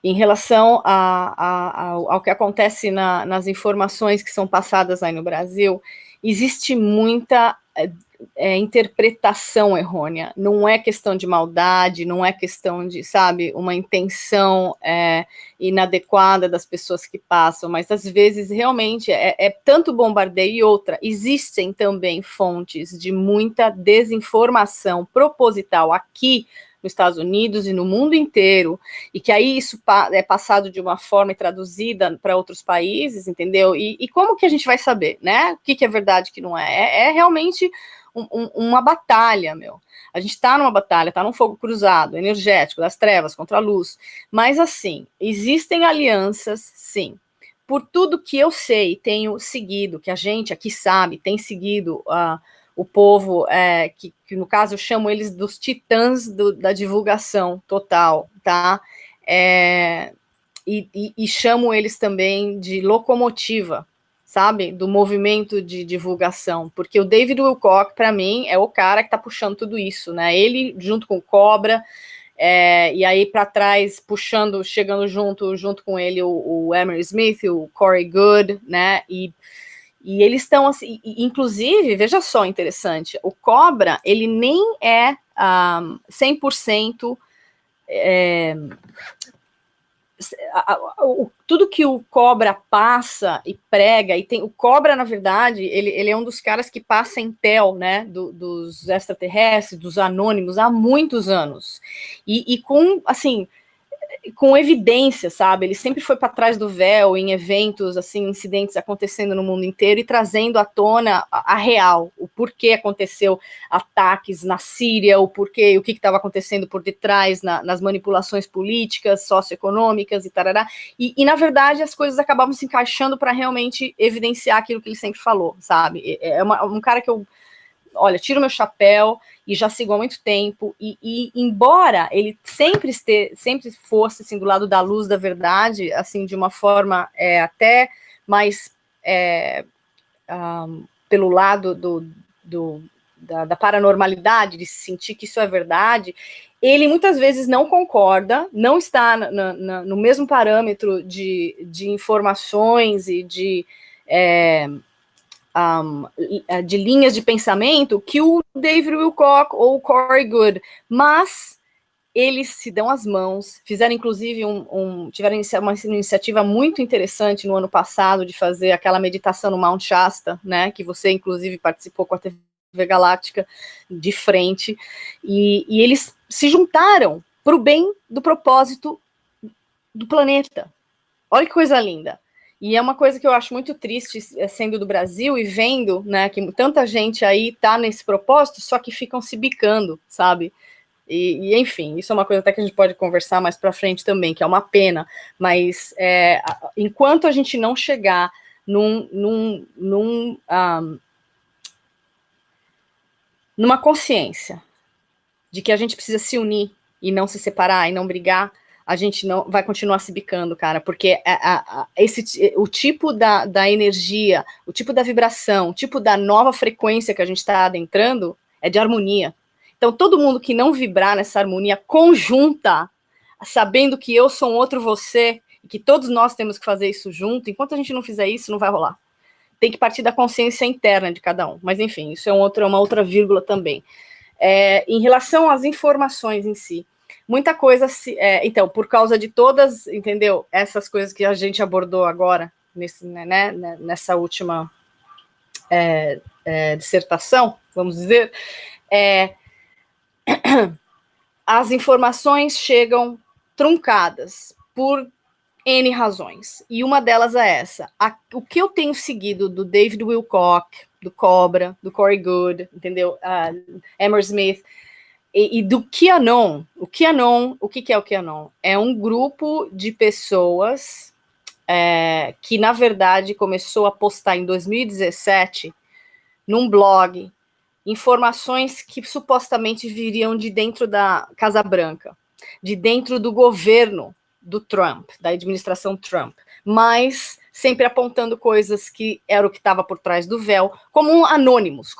em relação ao que acontece nas informações que são passadas aí no Brasil, existe muita interpretação errônea, não é questão de maldade, não é questão de, sabe, uma intenção inadequada das pessoas que passam, mas às vezes realmente é tanto bombardeio. E outra, existem também fontes de muita desinformação proposital aqui nos Estados Unidos e no mundo inteiro, e que aí isso é passado de uma forma e traduzida para outros países, entendeu? E como que a gente vai saber, né? O que é verdade e o que não é? É realmente uma batalha, meu. A gente está numa batalha, está num fogo cruzado, energético, das trevas contra a luz. Mas, assim, existem alianças, sim. Por tudo que eu sei, tenho seguido, que a gente aqui sabe, tem seguido o povo, que no caso eu chamo eles dos titãs da divulgação total, tá? E chamo eles também de locomotiva, sabe? Do movimento de divulgação, porque o David Wilcock, para mim, é o cara que está puxando tudo isso, né? Ele, junto com o Cobra, e aí para trás, puxando, chegando junto com ele, o Emery Smith, o Corey Goode, né? E eles estão assim, inclusive, veja só, interessante, o Cobra, ele nem é 100% tudo que o Cobra passa e prega, e tem o Cobra, na verdade, ele é um dos caras que passa intel, né, dos extraterrestres, dos anônimos, há muitos anos. E com, assim, com evidência, sabe? Ele sempre foi para trás do véu em eventos, assim, incidentes acontecendo no mundo inteiro e trazendo à tona a real, o porquê aconteceu ataques na Síria, o porquê, o que estava acontecendo por detrás nas manipulações políticas, socioeconômicas e tarará. E, na verdade, as coisas acabavam se encaixando para realmente evidenciar aquilo que ele sempre falou, sabe? É um cara que eu, olha, tiro meu chapéu e já sigo há muito tempo, e embora ele sempre fosse assim, do lado da luz da verdade, assim, de uma forma até mais pelo lado da paranormalidade, de sentir que isso é verdade, ele muitas vezes não concorda, não está no mesmo parâmetro de informações e de linhas de pensamento que o David Wilcock ou o Corey Goode, mas eles se dão as mãos, fizeram inclusive tiveram uma iniciativa muito interessante no ano passado de fazer aquela meditação no Mount Shasta, né, que você inclusive participou com a TV Galáctica de frente, e eles se juntaram para o bem do propósito do planeta. Olha que coisa linda. E é uma coisa que eu acho muito triste, sendo do Brasil e vendo, né, que tanta gente aí tá nesse propósito, só que ficam se bicando, sabe? E enfim, isso é uma coisa até que a gente pode conversar mais para frente também, que é uma pena, mas enquanto a gente não chegar numa consciência de que a gente precisa se unir e não se separar e não brigar, a gente não vai continuar se bicando, cara, porque o tipo da energia, o tipo da vibração, o tipo da nova frequência que a gente está adentrando é de harmonia. Então, todo mundo que não vibrar nessa harmonia conjunta, sabendo que eu sou um outro você, e que todos nós temos que fazer isso junto, enquanto a gente não fizer isso, não vai rolar. Tem que partir da consciência interna de cada um. Mas, enfim, isso é uma outra vírgula também. Em relação às informações em si, muita coisa então, por causa de todas, entendeu? Essas coisas que a gente abordou agora, nessa última dissertação, vamos dizer, as informações chegam truncadas por N razões, e uma delas é essa. O que eu tenho seguido do David Wilcock, do Cobra, do Corey Goode, entendeu? Emmer Smith, e do QAnon. O que é o QAnon? É um grupo de pessoas que, na verdade, começou a postar em 2017 num blog informações que supostamente viriam de dentro da Casa Branca, de dentro do governo do Trump, da administração Trump, mas sempre apontando coisas que era o que estava por trás do véu, como anônimos,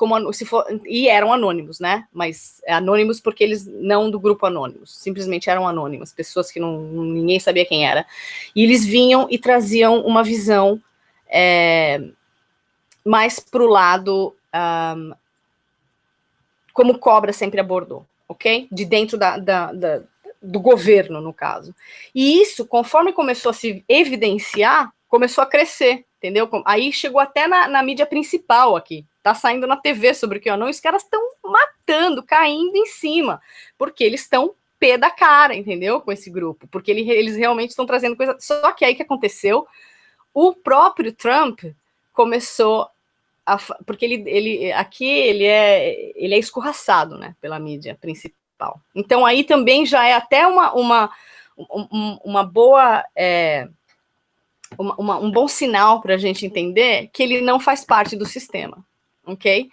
e eram anônimos, né? Mas anônimos porque eles não do grupo anônimos, simplesmente eram anônimos, pessoas que ninguém sabia quem era. E eles vinham e traziam uma visão mais para o lado como o Cobra sempre abordou, ok? De dentro do governo, no caso. E isso, conforme começou a se evidenciar, começou a crescer, entendeu? Aí chegou até na mídia principal aqui. Tá saindo na TV sobre o QAnon, e os caras estão matando, caindo em cima, porque eles estão pé da cara, entendeu? Com esse grupo, porque eles realmente estão trazendo coisa. Só que aí que aconteceu, o próprio Trump começou porque ele é escorraçado, né, pela mídia principal. Então aí também já é até uma boa um bom sinal para a gente entender que ele não faz parte do sistema, ok?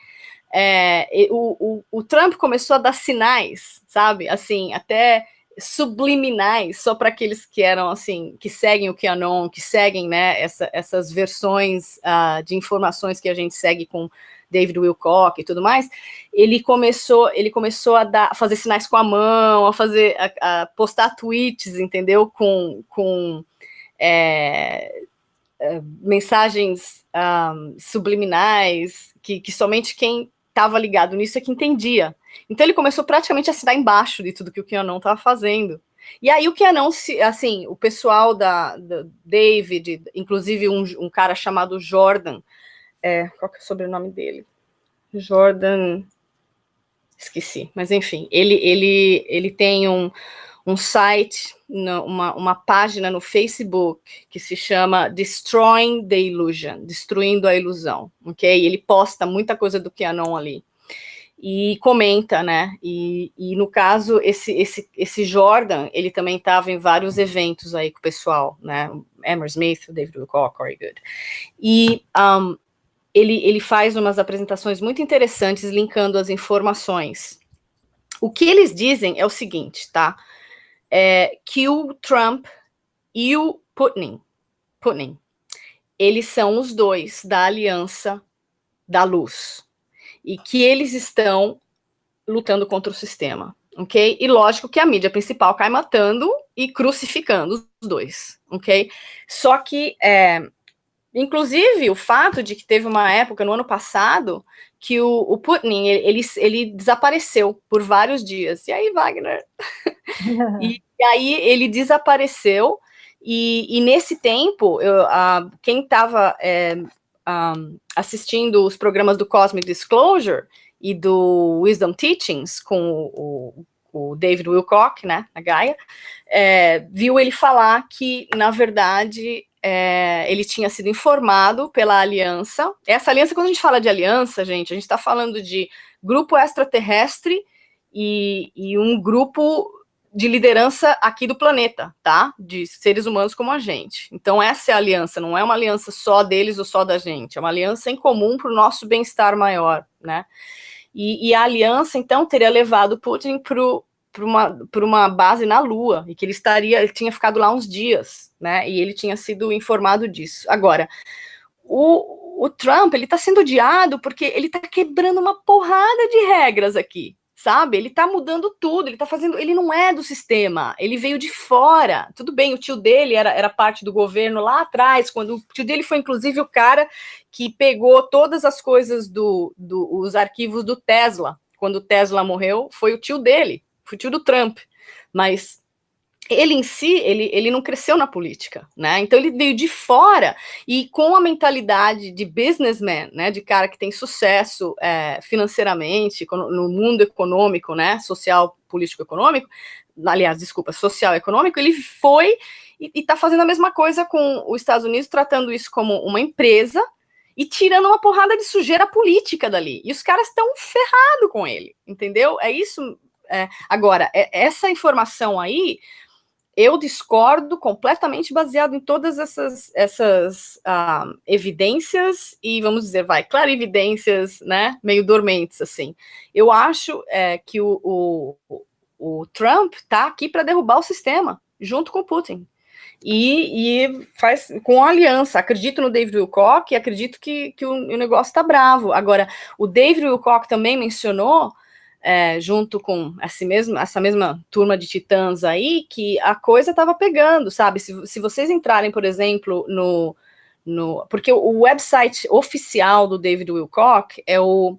O Trump começou a dar sinais, sabe, assim, até subliminais, só para aqueles que eram assim, que seguem o QAnon, que seguem, né, essas versões de informações que a gente segue com David Wilcock e tudo mais. Ele começou a fazer sinais com a mão, a postar tweets, entendeu, com mensagens subliminais que somente quem estava ligado nisso é que entendia. Então ele começou praticamente a assinar embaixo de tudo que o QAnon estava fazendo. E aí o QAnon, assim, o pessoal da David, inclusive um cara chamado Jordan, qual que é o sobrenome dele? Jordan, esqueci, mas enfim, ele tem um site, uma página no Facebook que se chama Destroying the Illusion, Destruindo a Ilusão, ok? Ele posta muita coisa do QAnon ali. E comenta, né? E no caso, esse Jordan, ele também estava em vários eventos aí com o pessoal, né? Emmer Smith, David Wilcock, Corey Goode. E ele faz umas apresentações muito interessantes, linkando as informações. O que eles dizem é o seguinte, tá? Que o Trump e o Putin, eles são os dois da Aliança da Luz. E que eles estão lutando contra o sistema, ok? E lógico que a mídia principal cai matando e crucificando os dois, ok? Só que, inclusive, o fato de que teve uma época, no ano passado, que o Putin, ele desapareceu por vários dias. E aí, Wagner? E aí ele desapareceu, e nesse tempo, quem estava assistindo os programas do Cosmic Disclosure e do Wisdom Teachings com o David Wilcock, né, a Gaia, viu ele falar que, na verdade, ele tinha sido informado pela aliança. Essa aliança, quando a gente fala de aliança, gente, a gente está falando de grupo extraterrestre e um grupo de liderança aqui do planeta, tá? De seres humanos como a gente. Então, essa é a aliança, não é uma aliança só deles ou só da gente, é uma aliança em comum para o nosso bem-estar maior, né? E a aliança, então, teria levado Putin para uma base na Lua, e que ele tinha ficado lá uns dias, né? E ele tinha sido informado disso. Agora, o Trump, ele está sendo odiado porque ele está quebrando uma porrada de regras aqui, sabe? Ele tá mudando tudo, ele não é do sistema, ele veio de fora. Tudo bem, o tio dele era parte do governo lá atrás, quando o tio dele foi, inclusive, o cara que pegou todas as coisas os arquivos do Tesla. Quando o Tesla morreu, foi o tio dele, foi o tio do Trump. Mas ele em si, ele não cresceu na política, né? Então ele veio de fora e com a mentalidade de businessman, né? De cara que tem sucesso financeiramente no mundo econômico, né? Social, político, econômico. Aliás, desculpa, social, econômico. Ele foi e está fazendo a mesma coisa com os Estados Unidos, tratando isso como uma empresa e tirando uma porrada de sujeira política dali. E os caras estão ferrados com ele, entendeu? É isso. Agora, essa informação aí, eu discordo completamente, baseado em todas essas evidências e, vamos dizer, clarividências, né, meio dormentes, assim. Eu acho que o Trump tá aqui para derrubar o sistema, junto com o Putin. E faz com a aliança. Acredito no David Wilcock e acredito que o negócio tá bravo. Agora, o David Wilcock também mencionou, junto com essa mesma turma de titãs aí, que a coisa estava pegando, sabe? Se vocês entrarem, por exemplo, porque o website oficial do David Wilcock é o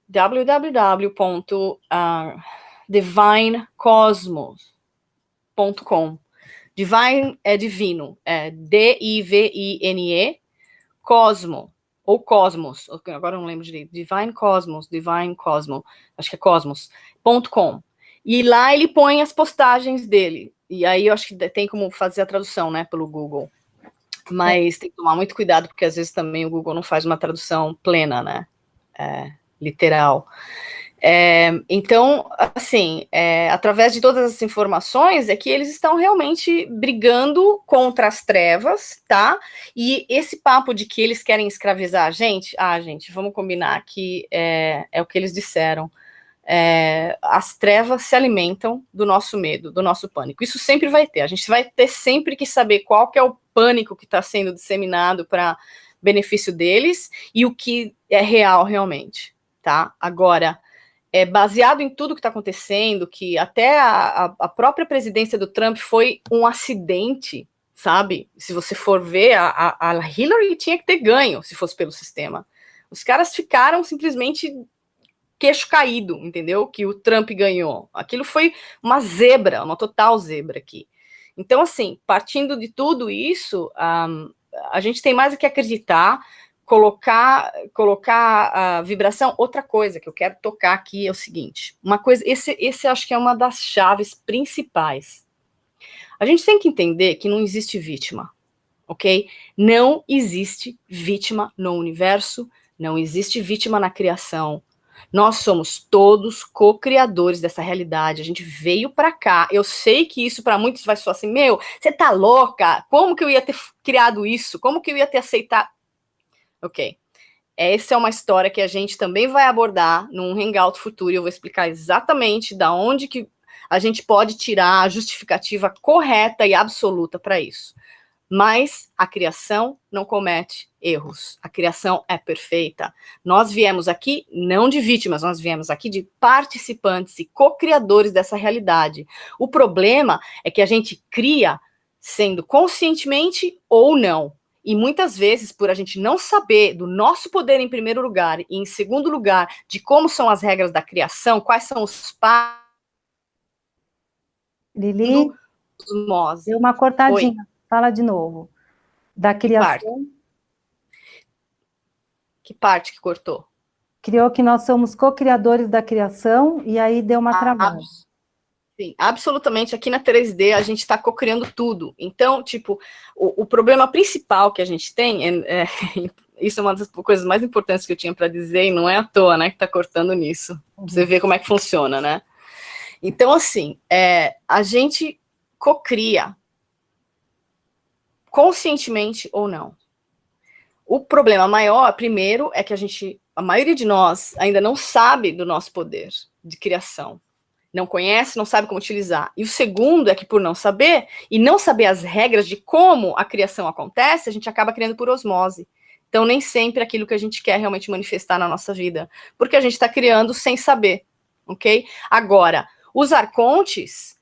www.divinecosmos.com. Divine é divino, Divine, Cosmo, ou Cosmos, agora eu não lembro direito, Divine Cosmos, acho que é Cosmos.com. E lá ele põe as postagens dele. E aí eu acho que tem como fazer a tradução, né, pelo Google. Mas tem que tomar muito cuidado, porque às vezes também o Google não faz uma tradução plena, né, literal. Então, assim, através de todas as informações, é que eles estão realmente brigando contra as trevas, tá? E esse papo de que eles querem escravizar a gente, gente, vamos combinar que é o que eles disseram. As trevas se alimentam do nosso medo, do nosso pânico. Isso sempre vai ter. A gente vai ter sempre que saber qual que é o pânico que está sendo disseminado para benefício deles e o que é real realmente, tá? Agora, baseado em tudo que está acontecendo, que até a própria presidência do Trump foi um acidente, sabe? Se você for ver, a Hillary tinha que ter ganho se fosse pelo sistema. Os caras ficaram simplesmente queixo caído, entendeu? Que o Trump ganhou. Aquilo foi uma zebra, uma total zebra aqui. Então, assim, partindo de tudo isso, a gente tem mais o que acreditar, colocar a vibração. Outra coisa que eu quero tocar aqui é o seguinte, uma coisa, esse acho que é uma das chaves principais. A gente tem que entender que não existe vítima, ok? Não existe vítima no universo, não existe vítima na criação. Nós somos todos co-criadores dessa realidade. A gente veio para cá. Eu sei que isso para muitos vai soar assim, meu, você tá louca? Como que eu ia ter criado isso? Como que eu ia ter aceitado? Ok. Essa é uma história que a gente também vai abordar num Hangout futuro. E eu vou explicar exatamente da onde que a gente pode tirar a justificativa correta e absoluta para isso. Mas a criação não comete erros. A criação é perfeita. Nós viemos aqui não de vítimas, nós viemos aqui de participantes e co-criadores dessa realidade. O problema é que a gente cria sendo conscientemente ou não. E muitas vezes, por a gente não saber do nosso poder em primeiro lugar, e em segundo lugar, de como são as regras da criação, quais são os passos. Lili, deu uma cortadinha. Oi. Fala de novo. Da criação. Que parte que cortou? Criou que nós somos co-criadores da criação, e aí deu uma travada. Sim, absolutamente. Aqui na 3D a gente está co-criando tudo. Então, tipo, o problema principal que a gente tem, isso é uma das coisas mais importantes que eu tinha para dizer, e não é à toa, né, que está cortando nisso. Pra você ver como é que funciona, né? Então, assim, a gente co-cria, conscientemente ou não. O problema maior, primeiro, é que a maioria de nós ainda não sabe do nosso poder de criação. Não conhece, não sabe como utilizar. E o segundo é que, por não saber, e não saber as regras de como a criação acontece, a gente acaba criando por osmose. Então, nem sempre aquilo que a gente quer realmente manifestar na nossa vida. Porque a gente está criando sem saber, ok? Agora, os arcontes,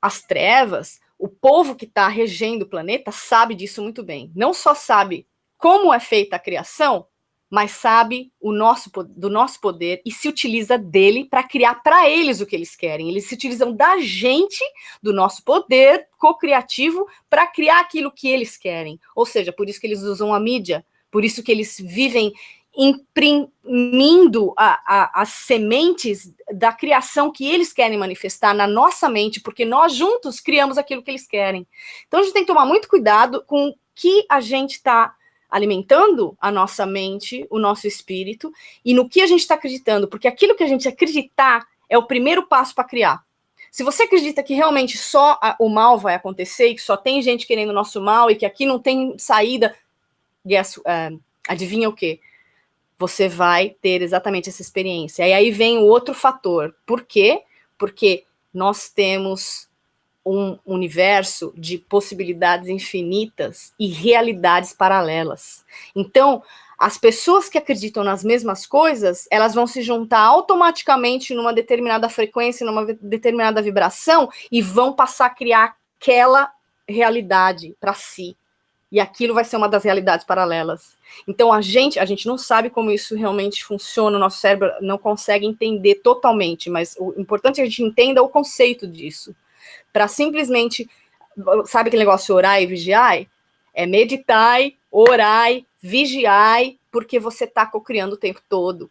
as trevas, o povo que está regendo o planeta sabe disso muito bem. Não só sabe como é feita a criação, mas sabe do nosso poder e se utiliza dele para criar para eles o que eles querem. Eles se utilizam da gente, do nosso poder co-criativo, para criar aquilo que eles querem. Ou seja, por isso que eles usam a mídia, por isso que eles vivem imprimindo as sementes da criação que eles querem manifestar na nossa mente, porque nós juntos criamos aquilo que eles querem. Então a gente tem que tomar muito cuidado com o que a gente está alimentando a nossa mente, o nosso espírito, e no que a gente está acreditando, porque aquilo que a gente acreditar é o primeiro passo para criar. Se você acredita que realmente só o mal vai acontecer, e que só tem gente querendo o nosso mal, e que aqui não tem saída, adivinha o quê? Você vai ter exatamente essa experiência. E aí vem o outro fator. Por quê? Porque nós temos um universo de possibilidades infinitas e realidades paralelas. Então, as pessoas que acreditam nas mesmas coisas, elas vão se juntar automaticamente numa determinada frequência, numa determinada vibração, e vão passar a criar aquela realidade para si. E aquilo vai ser uma das realidades paralelas. Então, a gente não sabe como isso realmente funciona, o nosso cérebro não consegue entender totalmente, mas o importante é que a gente entenda o conceito disso. Para simplesmente, sabe aquele negócio orar e vigiar? É meditai, orai, vigiai, porque você está cocriando o tempo todo.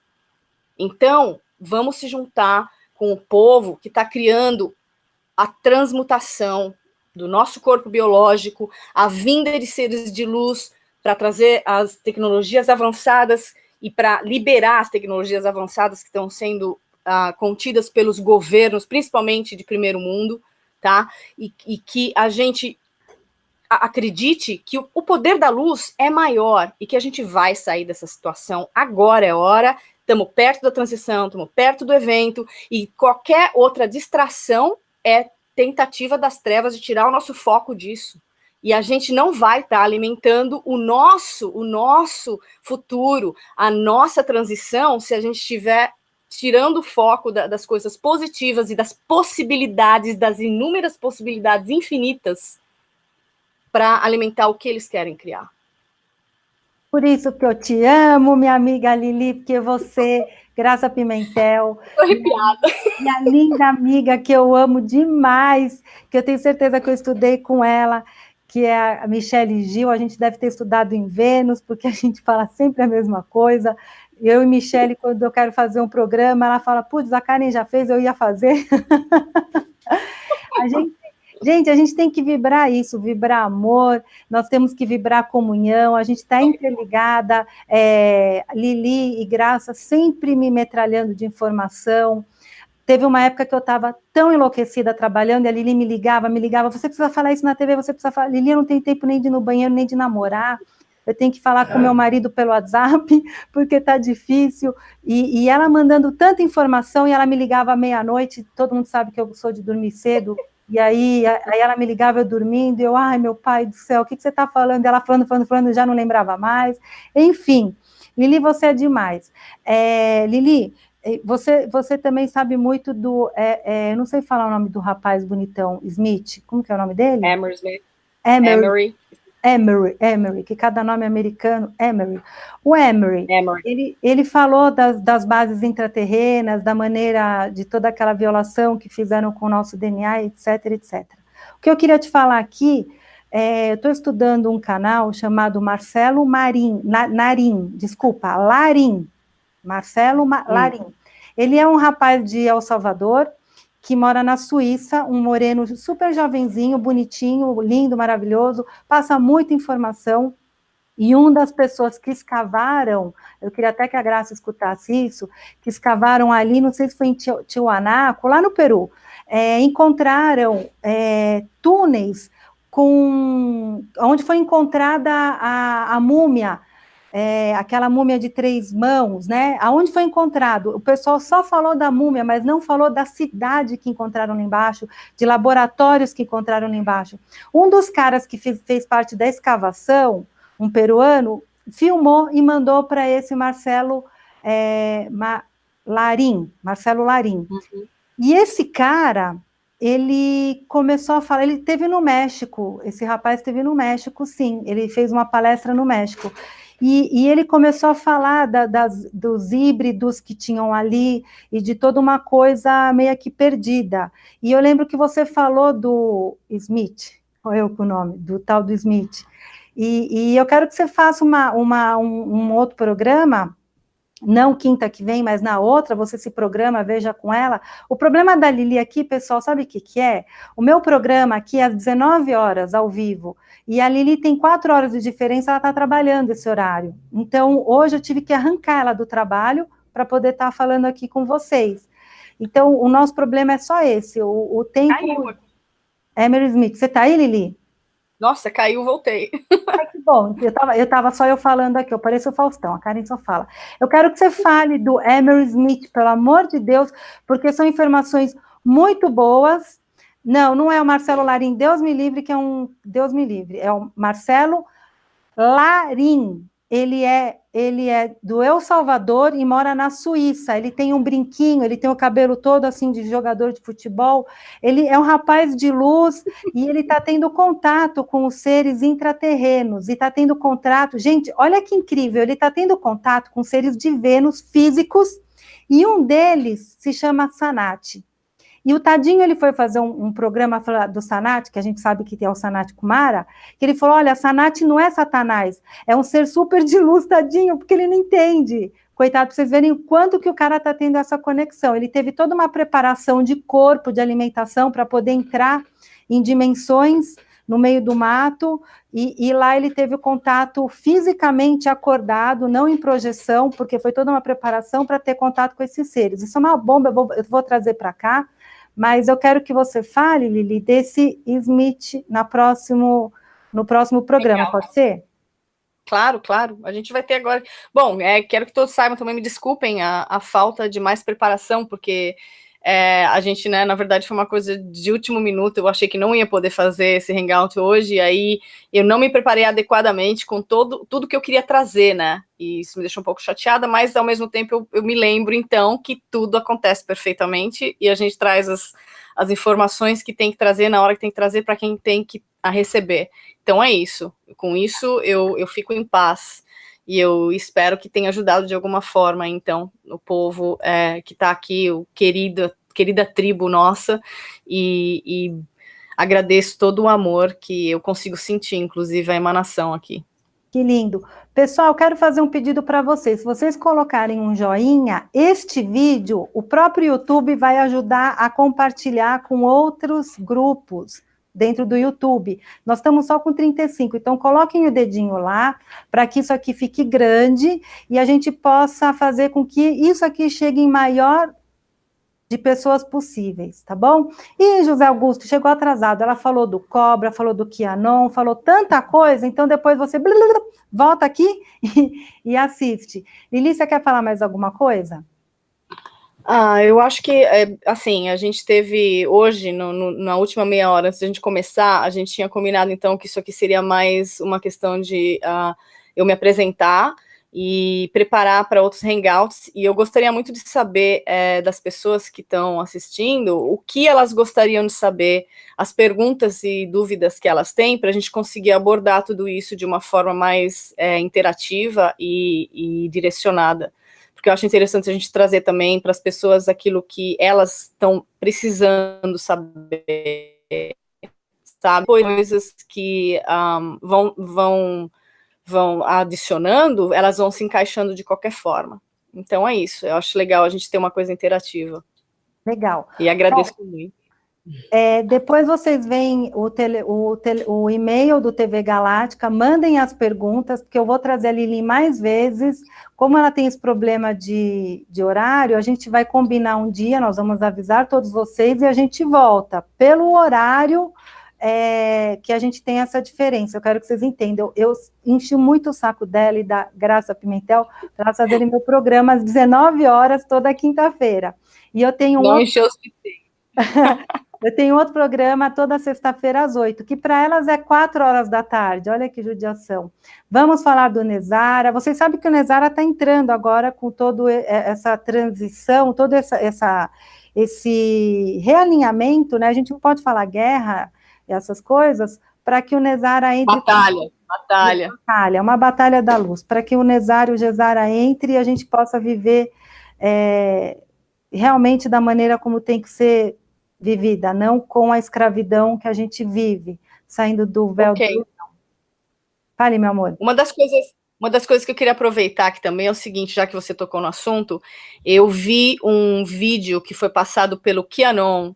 Então, vamos se juntar com o povo que está criando a transmutação do nosso corpo biológico, a vinda de seres de luz para trazer as tecnologias avançadas e para liberar as tecnologias avançadas que estão sendo contidas pelos governos, principalmente de primeiro mundo, tá? E que a gente acredite que o poder da luz é maior e que a gente vai sair dessa situação. Agora é hora, estamos perto da transição, estamos perto do evento, e qualquer outra distração é tentativa das trevas de tirar o nosso foco disso. E a gente não vai estar alimentando o nosso futuro, a nossa transição, se a gente estiver tirando o foco das coisas positivas e das possibilidades, das inúmeras possibilidades infinitas para alimentar o que eles querem criar. Por isso que eu te amo, minha amiga Lili, porque você Graça Pimentel. Tô arrepiada. Minha linda amiga, que eu amo demais, que eu tenho certeza que eu estudei com ela, que é a Michele Gil. A gente deve ter estudado em Vênus, porque a gente fala sempre a mesma coisa. Eu e Michele, quando eu quero fazer um programa, ela fala, putz, a Karen já fez, eu ia fazer. A gente tem que vibrar isso, vibrar amor, nós temos que vibrar comunhão, a gente está interligada, Lili e Graça sempre me metralhando de informação. Teve uma época que eu estava tão enlouquecida trabalhando, e a Lili me ligava, você precisa falar isso na TV, você precisa falar, Lili, eu não tenho tempo nem de ir no banheiro, nem de namorar, eu tenho que falar com meu marido pelo WhatsApp, porque está difícil, e ela mandando tanta informação, e ela me ligava à meia-noite, todo mundo sabe que eu sou de dormir cedo, e aí ela me ligava eu dormindo, e eu, ai, meu pai do céu, o que você está falando? E ela falando, já não lembrava mais, enfim, Lili, você é demais. Lili, você também sabe muito do, eu não sei falar o nome do rapaz bonitão, Smith, como que é o nome dele? Emery Smith. Emery, que cada nome é americano, Emery. O Emery. Ele falou das bases intraterrenas, da maneira de toda aquela violação que fizeram com o nosso DNA, etc, etc. O que eu queria te falar aqui, eu estou estudando um canal chamado Marcelo Larim, Larim. Ele é um rapaz de El Salvador, que mora na Suíça, um moreno super jovenzinho, bonitinho, lindo, maravilhoso, passa muita informação, e uma das pessoas que escavaram, eu queria até que a Graça escutasse isso, que escavaram ali, não sei se foi em Tiwanaku, lá no Peru, encontraram túneis onde foi encontrada a múmia, aquela múmia de 3 mãos, né? Aonde foi encontrado? O pessoal só falou da múmia, mas não falou da cidade que encontraram lá embaixo, de laboratórios que encontraram lá embaixo. Um dos caras que fez parte da escavação, um peruano, filmou e mandou para esse Marcelo Larim. Uhum. E esse cara, ele começou a falar, ele esteve no México, esse rapaz esteve no México, sim, ele fez uma palestra no México. E ele começou a falar dos híbridos que tinham ali, e de toda uma coisa meio que perdida. E eu lembro que você falou do Smith, olha eu com o nome, do tal do Smith. E eu quero que você faça um outro programa, não quinta que vem, mas na outra, você se programa, veja com ela. O problema da Lili aqui, pessoal, sabe o que é? O meu programa aqui é às 19 horas, ao vivo, e a Lili tem 4 horas de diferença, ela está trabalhando esse horário. Então, hoje eu tive que arrancar ela do trabalho para poder estar falando aqui com vocês. Então, o nosso problema é só esse, o tempo... Caiu. Emery Smith, você está aí, Lili? Nossa, caiu, voltei. Ai, que bom, eu tava só eu falando aqui, eu pareço o Faustão, a Karen só fala. Eu quero que você fale do Emery Smith, pelo amor de Deus, porque são informações muito boas. Não é o Marcelo Larim, Deus me livre, Deus me livre, é o Marcelo Larim. Ele é do El Salvador e mora na Suíça. Ele tem um brinquinho, ele tem o cabelo todo assim de jogador de futebol. Ele é um rapaz de luz e ele está tendo contato com os seres intraterrenos e está tendo contato. Gente, olha que incrível! Ele está tendo contato com seres de Vênus físicos e um deles se chama Sanat. E o Tadinho, ele foi fazer um programa do Sanat, que a gente sabe que é o Sanat Kumara, que ele falou, olha, Sanat não é Satanás, é um ser super de luz, Tadinho, porque ele não entende. Coitado, para vocês verem o quanto que o cara está tendo essa conexão. Ele teve toda uma preparação de corpo, de alimentação, para poder entrar em dimensões no meio do mato, e lá ele teve o contato fisicamente acordado, não em projeção, porque foi toda uma preparação para ter contato com esses seres. Isso é uma bomba, eu vou trazer para cá, mas eu quero que você fale, Lili, desse Smith no próximo programa, legal. Pode ser? Claro. A gente vai ter agora... Bom, quero que todos saibam, também me desculpem a falta de mais preparação, porque a gente, né, na verdade, foi uma coisa de último minuto, eu achei que não ia poder fazer esse hangout hoje, e aí eu não me preparei adequadamente com tudo que eu queria trazer, né, e isso me deixou um pouco chateada, mas ao mesmo tempo eu me lembro, então, que tudo acontece perfeitamente, e a gente traz as informações que tem que trazer na hora que tem que trazer para quem tem que receber. Então é isso, com isso eu fico em paz. E eu espero que tenha ajudado de alguma forma, então, o povo que está aqui, o querida tribo nossa, e agradeço todo o amor que eu consigo sentir, inclusive a emanação aqui. Que lindo. Pessoal, quero fazer um pedido para vocês. Se vocês colocarem um joinha, este vídeo, o próprio YouTube vai ajudar a compartilhar com outros grupos dentro do YouTube. Nós estamos só com 35, então coloquem o dedinho lá, para que isso aqui fique grande e a gente possa fazer com que isso aqui chegue em maior de pessoas possíveis, tá bom? E José Augusto chegou atrasado, ela falou do Cobra, falou do QAnon, falou tanta coisa, então depois você volta aqui e assiste. Lili, você quer falar mais alguma coisa? Eu acho que, assim, a gente teve hoje, na última meia hora, antes de a gente começar, a gente tinha combinado, então, que isso aqui seria mais uma questão de eu me apresentar e preparar para outros hangouts, e eu gostaria muito de saber das pessoas que estão assistindo, o que elas gostariam de saber, as perguntas e dúvidas que elas têm, para a gente conseguir abordar tudo isso de uma forma mais interativa e direcionada. Porque eu acho interessante a gente trazer também para as pessoas aquilo que elas estão precisando saber, sabe? Coisas que vão adicionando, elas vão se encaixando de qualquer forma. Então é isso, eu acho legal a gente ter uma coisa interativa. Legal. E agradeço muito. Depois vocês veem o e-mail do TV Galáctica, mandem as perguntas, porque eu vou trazer a Lili mais vezes. Como ela tem esse problema de horário, a gente vai combinar um dia, nós vamos avisar todos vocês e a gente volta pelo horário que a gente tem essa diferença. Eu quero que vocês entendam. Eu enchi muito o saco dela e da Graça Pimentel para elas fazerem meu programa às 19 horas toda quinta-feira. E eu tenho Não encheu os Eu tenho outro programa toda sexta-feira às 8, que para elas é 4 horas da tarde. Olha que judiação. Vamos falar do Nezara. Vocês sabem que o Nezara está entrando agora com toda essa transição, todo esse realinhamento, né? A gente não pode falar guerra, essas coisas, para que o Nezara entre... Batalha, uma batalha da luz, para que o Nezara e o Gezara entre e a gente possa viver realmente da maneira como tem que ser vivida, não com a escravidão que a gente vive, saindo do véu do ilusão. Fale, meu amor. Uma das coisas que eu queria aproveitar aqui também é o seguinte, já que você tocou no assunto, eu vi um vídeo que foi passado pelo QAnon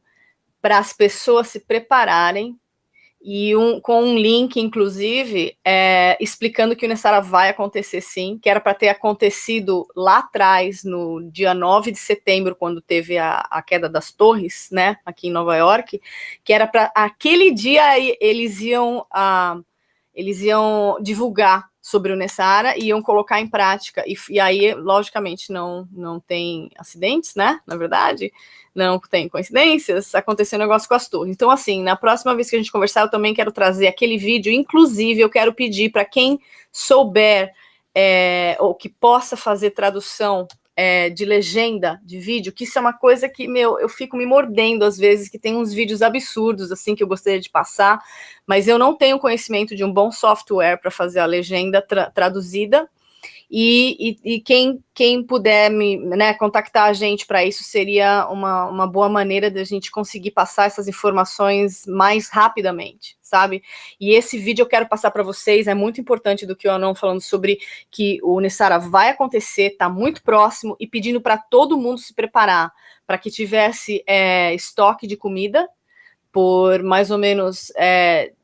para as pessoas se prepararem, e com um link, inclusive, explicando que o Nessara vai acontecer sim, que era para ter acontecido lá atrás, no dia 9 de setembro, quando teve a queda das torres, né, aqui em Nova York, que era para aquele dia eles iam divulgar sobre o Nessara e iam colocar em prática, e aí, logicamente, não tem acidentes, né, na verdade, não tem coincidências, aconteceu um negócio com as torres. Então, assim, na próxima vez que a gente conversar, eu também quero trazer aquele vídeo, inclusive, eu quero pedir para quem souber ou que possa fazer tradução de legenda de vídeo, que isso é uma coisa que, eu fico me mordendo às vezes, que tem uns vídeos absurdos, assim, que eu gostaria de passar, mas eu não tenho conhecimento de um bom software para fazer a legenda traduzida, e quem puder contactar a gente para isso seria uma boa maneira de a gente conseguir passar essas informações mais rapidamente, sabe? E esse vídeo eu quero passar para vocês, é muito importante do QAnon, falando sobre que o Nessara vai acontecer, está muito próximo, e pedindo para todo mundo se preparar, para que tivesse estoque de comida, por mais ou menos,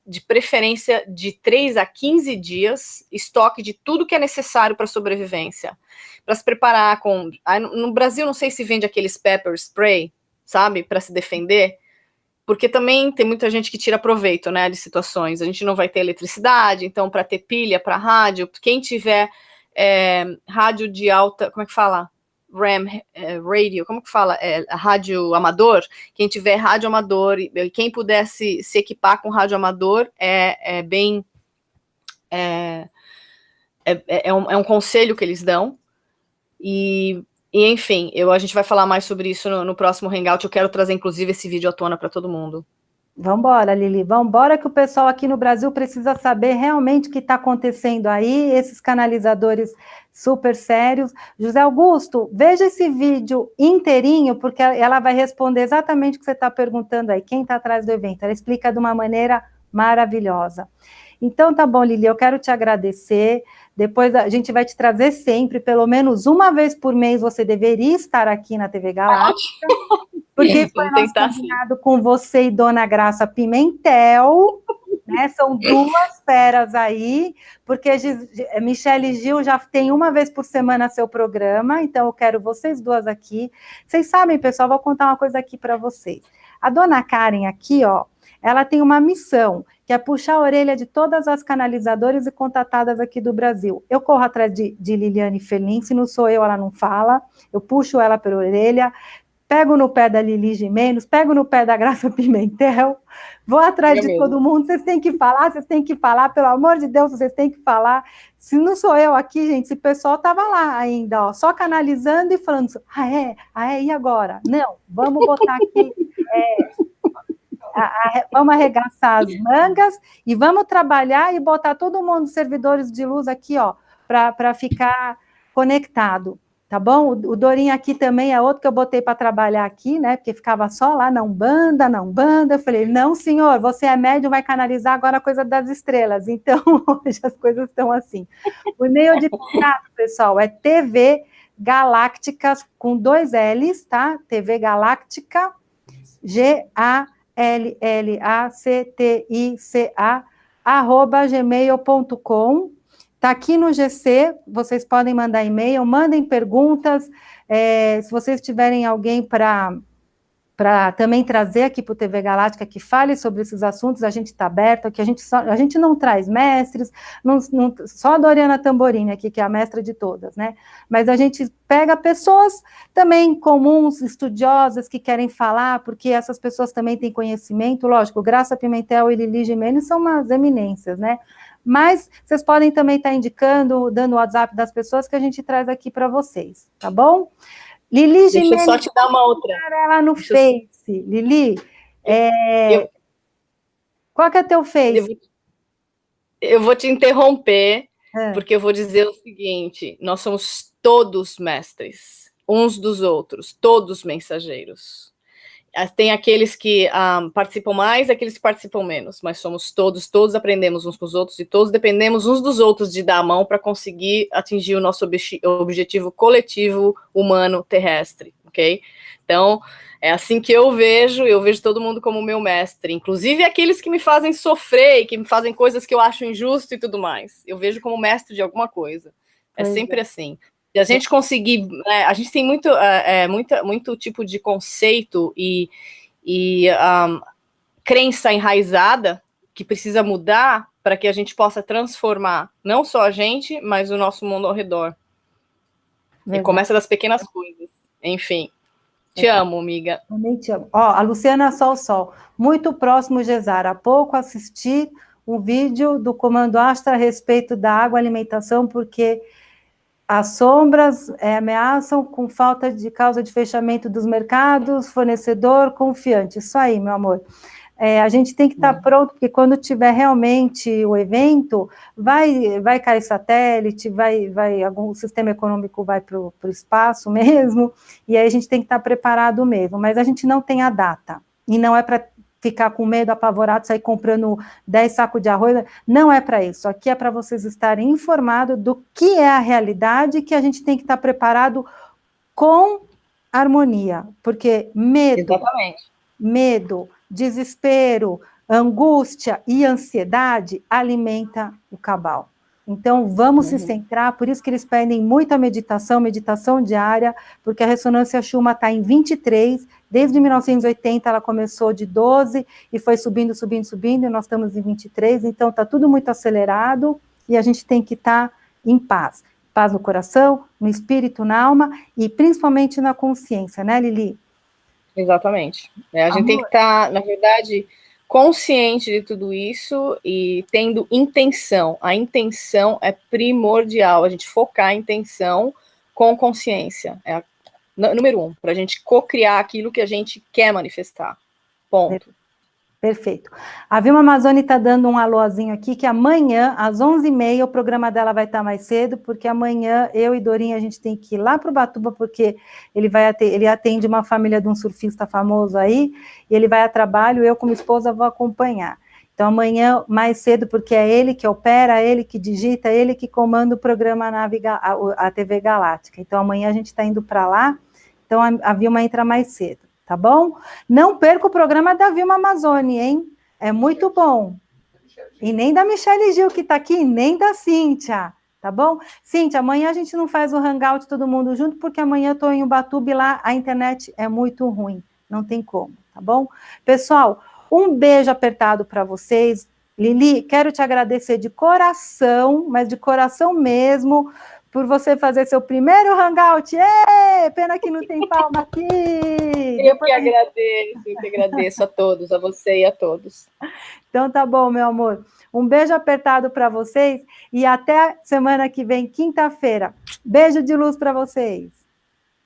de preferência, de 3 a 15 dias, estoque de tudo que é necessário para sobrevivência, para se preparar com... No Brasil, não sei se vende aqueles pepper spray, sabe, para se defender, porque também tem muita gente que tira proveito, né, de situações. A gente não vai ter eletricidade, então, para ter pilha, para rádio, quem tiver rádio de alta... Como é que fala? RAM, radio, como que fala? Rádio amador, quem tiver rádio amador, e quem pudesse se equipar com rádio amador, é um conselho que eles dão, e enfim, a gente vai falar mais sobre isso no próximo Hangout. Eu quero trazer, inclusive, esse vídeo à tona para todo mundo. Vamos embora, Lili, vamos embora que o pessoal aqui no Brasil precisa saber realmente o que está acontecendo aí, esses canalizadores super sérios. José Augusto, veja esse vídeo inteirinho, porque ela vai responder exatamente o que você está perguntando aí, quem está atrás do evento. Ela explica de uma maneira maravilhosa. Então, tá bom, Lili, eu quero te agradecer. Depois a gente vai te trazer sempre, pelo menos uma vez por mês, você deveria estar aqui na TV Galáctica. Porque foi nosso combinado com você e Dona Graça Pimentel, né? São duas feras aí, porque Michele Gil já tem uma vez por semana seu programa, então eu quero vocês duas aqui. Vocês sabem, pessoal, vou contar uma coisa aqui para vocês. A Dona Karen aqui, ó, ela tem uma missão, que é puxar a orelha de todas as canalizadoras e contatadas aqui do Brasil. Eu corro atrás de Liliane Felin, se não sou eu, ela não fala, eu puxo ela pela orelha, pego no pé da Lili Gimenez, pego no pé da Graça Pimentel, vou atrás de todo mundo, vocês têm que falar, pelo amor de Deus, vocês têm que falar. Se não sou eu aqui, gente, esse pessoal estava lá ainda, ó, só canalizando e falando, e agora? Não, vamos botar aqui, vamos arregaçar as mangas e vamos trabalhar e botar todo mundo, servidores de luz aqui, ó, para ficar conectado. Tá bom? O Dorinho aqui também é outro que eu botei para trabalhar aqui, né? Porque ficava só lá na Umbanda. Eu falei, não, senhor, você é médium, vai canalizar agora a coisa das estrelas. Então, hoje as coisas estão assim. O e-mail de contato, pessoal, é TV Galácticas com 2 L's, tá? TV Galáctica, GALLACTICA, @gmail.com. Está aqui no GC, vocês podem mandar e-mail, mandem perguntas, se vocês tiverem alguém para também trazer aqui para o TV Galáctica que fale sobre esses assuntos, a gente está aberto, aqui a gente não traz mestres, só a Doriana Tamborini aqui, que é a mestra de todas, né? Mas a gente pega pessoas também comuns, estudiosas, que querem falar, porque essas pessoas também têm conhecimento, lógico, Graça Pimentel e Lili Gimenez são umas eminências, né? Mas vocês podem também estar indicando, dando o WhatsApp das pessoas que a gente traz aqui para vocês, tá bom? Lili Gimenez, deixa eu só te dar uma outra. Ela no Face. Lili, qual que é teu Face? Eu vou te interromper, porque eu vou dizer o seguinte, nós somos todos mestres, uns dos outros, todos mensageiros. Tem aqueles que participam mais, aqueles que participam menos, mas somos todos aprendemos uns com os outros e todos dependemos uns dos outros de dar a mão para conseguir atingir o nosso objetivo coletivo humano terrestre, ok? Então, é assim que eu vejo todo mundo como meu mestre, inclusive aqueles que me fazem sofrer, que me fazem coisas que eu acho injusto e tudo mais. Eu vejo como mestre de alguma coisa. É sempre assim. Se a gente conseguir, a gente tem muito tipo de conceito e crença enraizada que precisa mudar para que a gente possa transformar não só a gente, mas o nosso mundo ao redor. Verdade. E começa das pequenas coisas. Enfim, te amo, amiga. Também te amo. Ó, a Luciana Sol, muito próximo, Gesara. Há pouco assisti um vídeo do Comando Astra a respeito da água e alimentação, porque as sombras ameaçam com falta de causa de fechamento dos mercados, fornecedor confiante. Isso aí, meu amor. A gente tem que estar pronto, porque quando tiver realmente o evento, vai cair satélite, algum sistema econômico vai para o espaço mesmo, e aí a gente tem que estar preparado mesmo, mas a gente não tem a data, e não é para ficar com medo, apavorado, sair comprando 10 sacos de arroz, não é para isso, aqui é para vocês estarem informados do que é a realidade, que a gente tem que estar preparado com harmonia, porque medo, desespero, angústia e ansiedade alimenta o cabal. Então, vamos se centrar, por isso que eles pedem muita meditação diária, porque a ressonância Schumann está em 23, desde 1980 ela começou de 12 e foi subindo, e nós estamos em 23, então está tudo muito acelerado e a gente tem que estar em paz. Paz no coração, no espírito, na alma e principalmente na consciência, né, Lili? Exatamente. A gente tem que estar, na verdade, consciente de tudo isso e tendo intenção. A intenção é primordial, a gente focar a intenção com consciência. É número 1, para a gente co-criar aquilo que a gente quer manifestar. Ponto. Perfeito. A Vilma Amazoni está dando um alôzinho aqui, que amanhã, às 11h30, o programa dela vai estar mais cedo, porque amanhã, eu e Dorinha, a gente tem que ir lá para o Ubatuba, porque ele atende uma família de um surfista famoso aí, e ele vai a trabalho, eu como esposa vou acompanhar. Então, amanhã, mais cedo, porque é ele que opera, ele que digita, ele que comanda o programa a TV Galáctica. Então, amanhã a gente está indo para lá, então a Vilma entra mais cedo. Tá bom? Não perca o programa da Vilma Amazoni, hein? É muito bom. E nem da Michele Gil, que tá aqui, nem da Cíntia, tá bom? Cíntia, amanhã a gente não faz o hangout todo mundo junto, porque amanhã eu tô em Ubatuba e lá a internet é muito ruim. Não tem como, tá bom? Pessoal, um beijo apertado para vocês. Lili, quero te agradecer de coração, mas de coração mesmo, por você fazer seu primeiro hangout. Ê, pena que não tem palma aqui. Eu que agradeço a todos, a você e a todos. Então tá bom, meu amor. Um beijo apertado para vocês e até semana que vem, quinta-feira. Beijo de luz para vocês.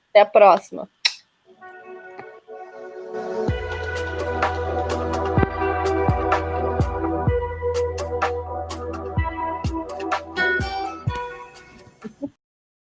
Até a próxima.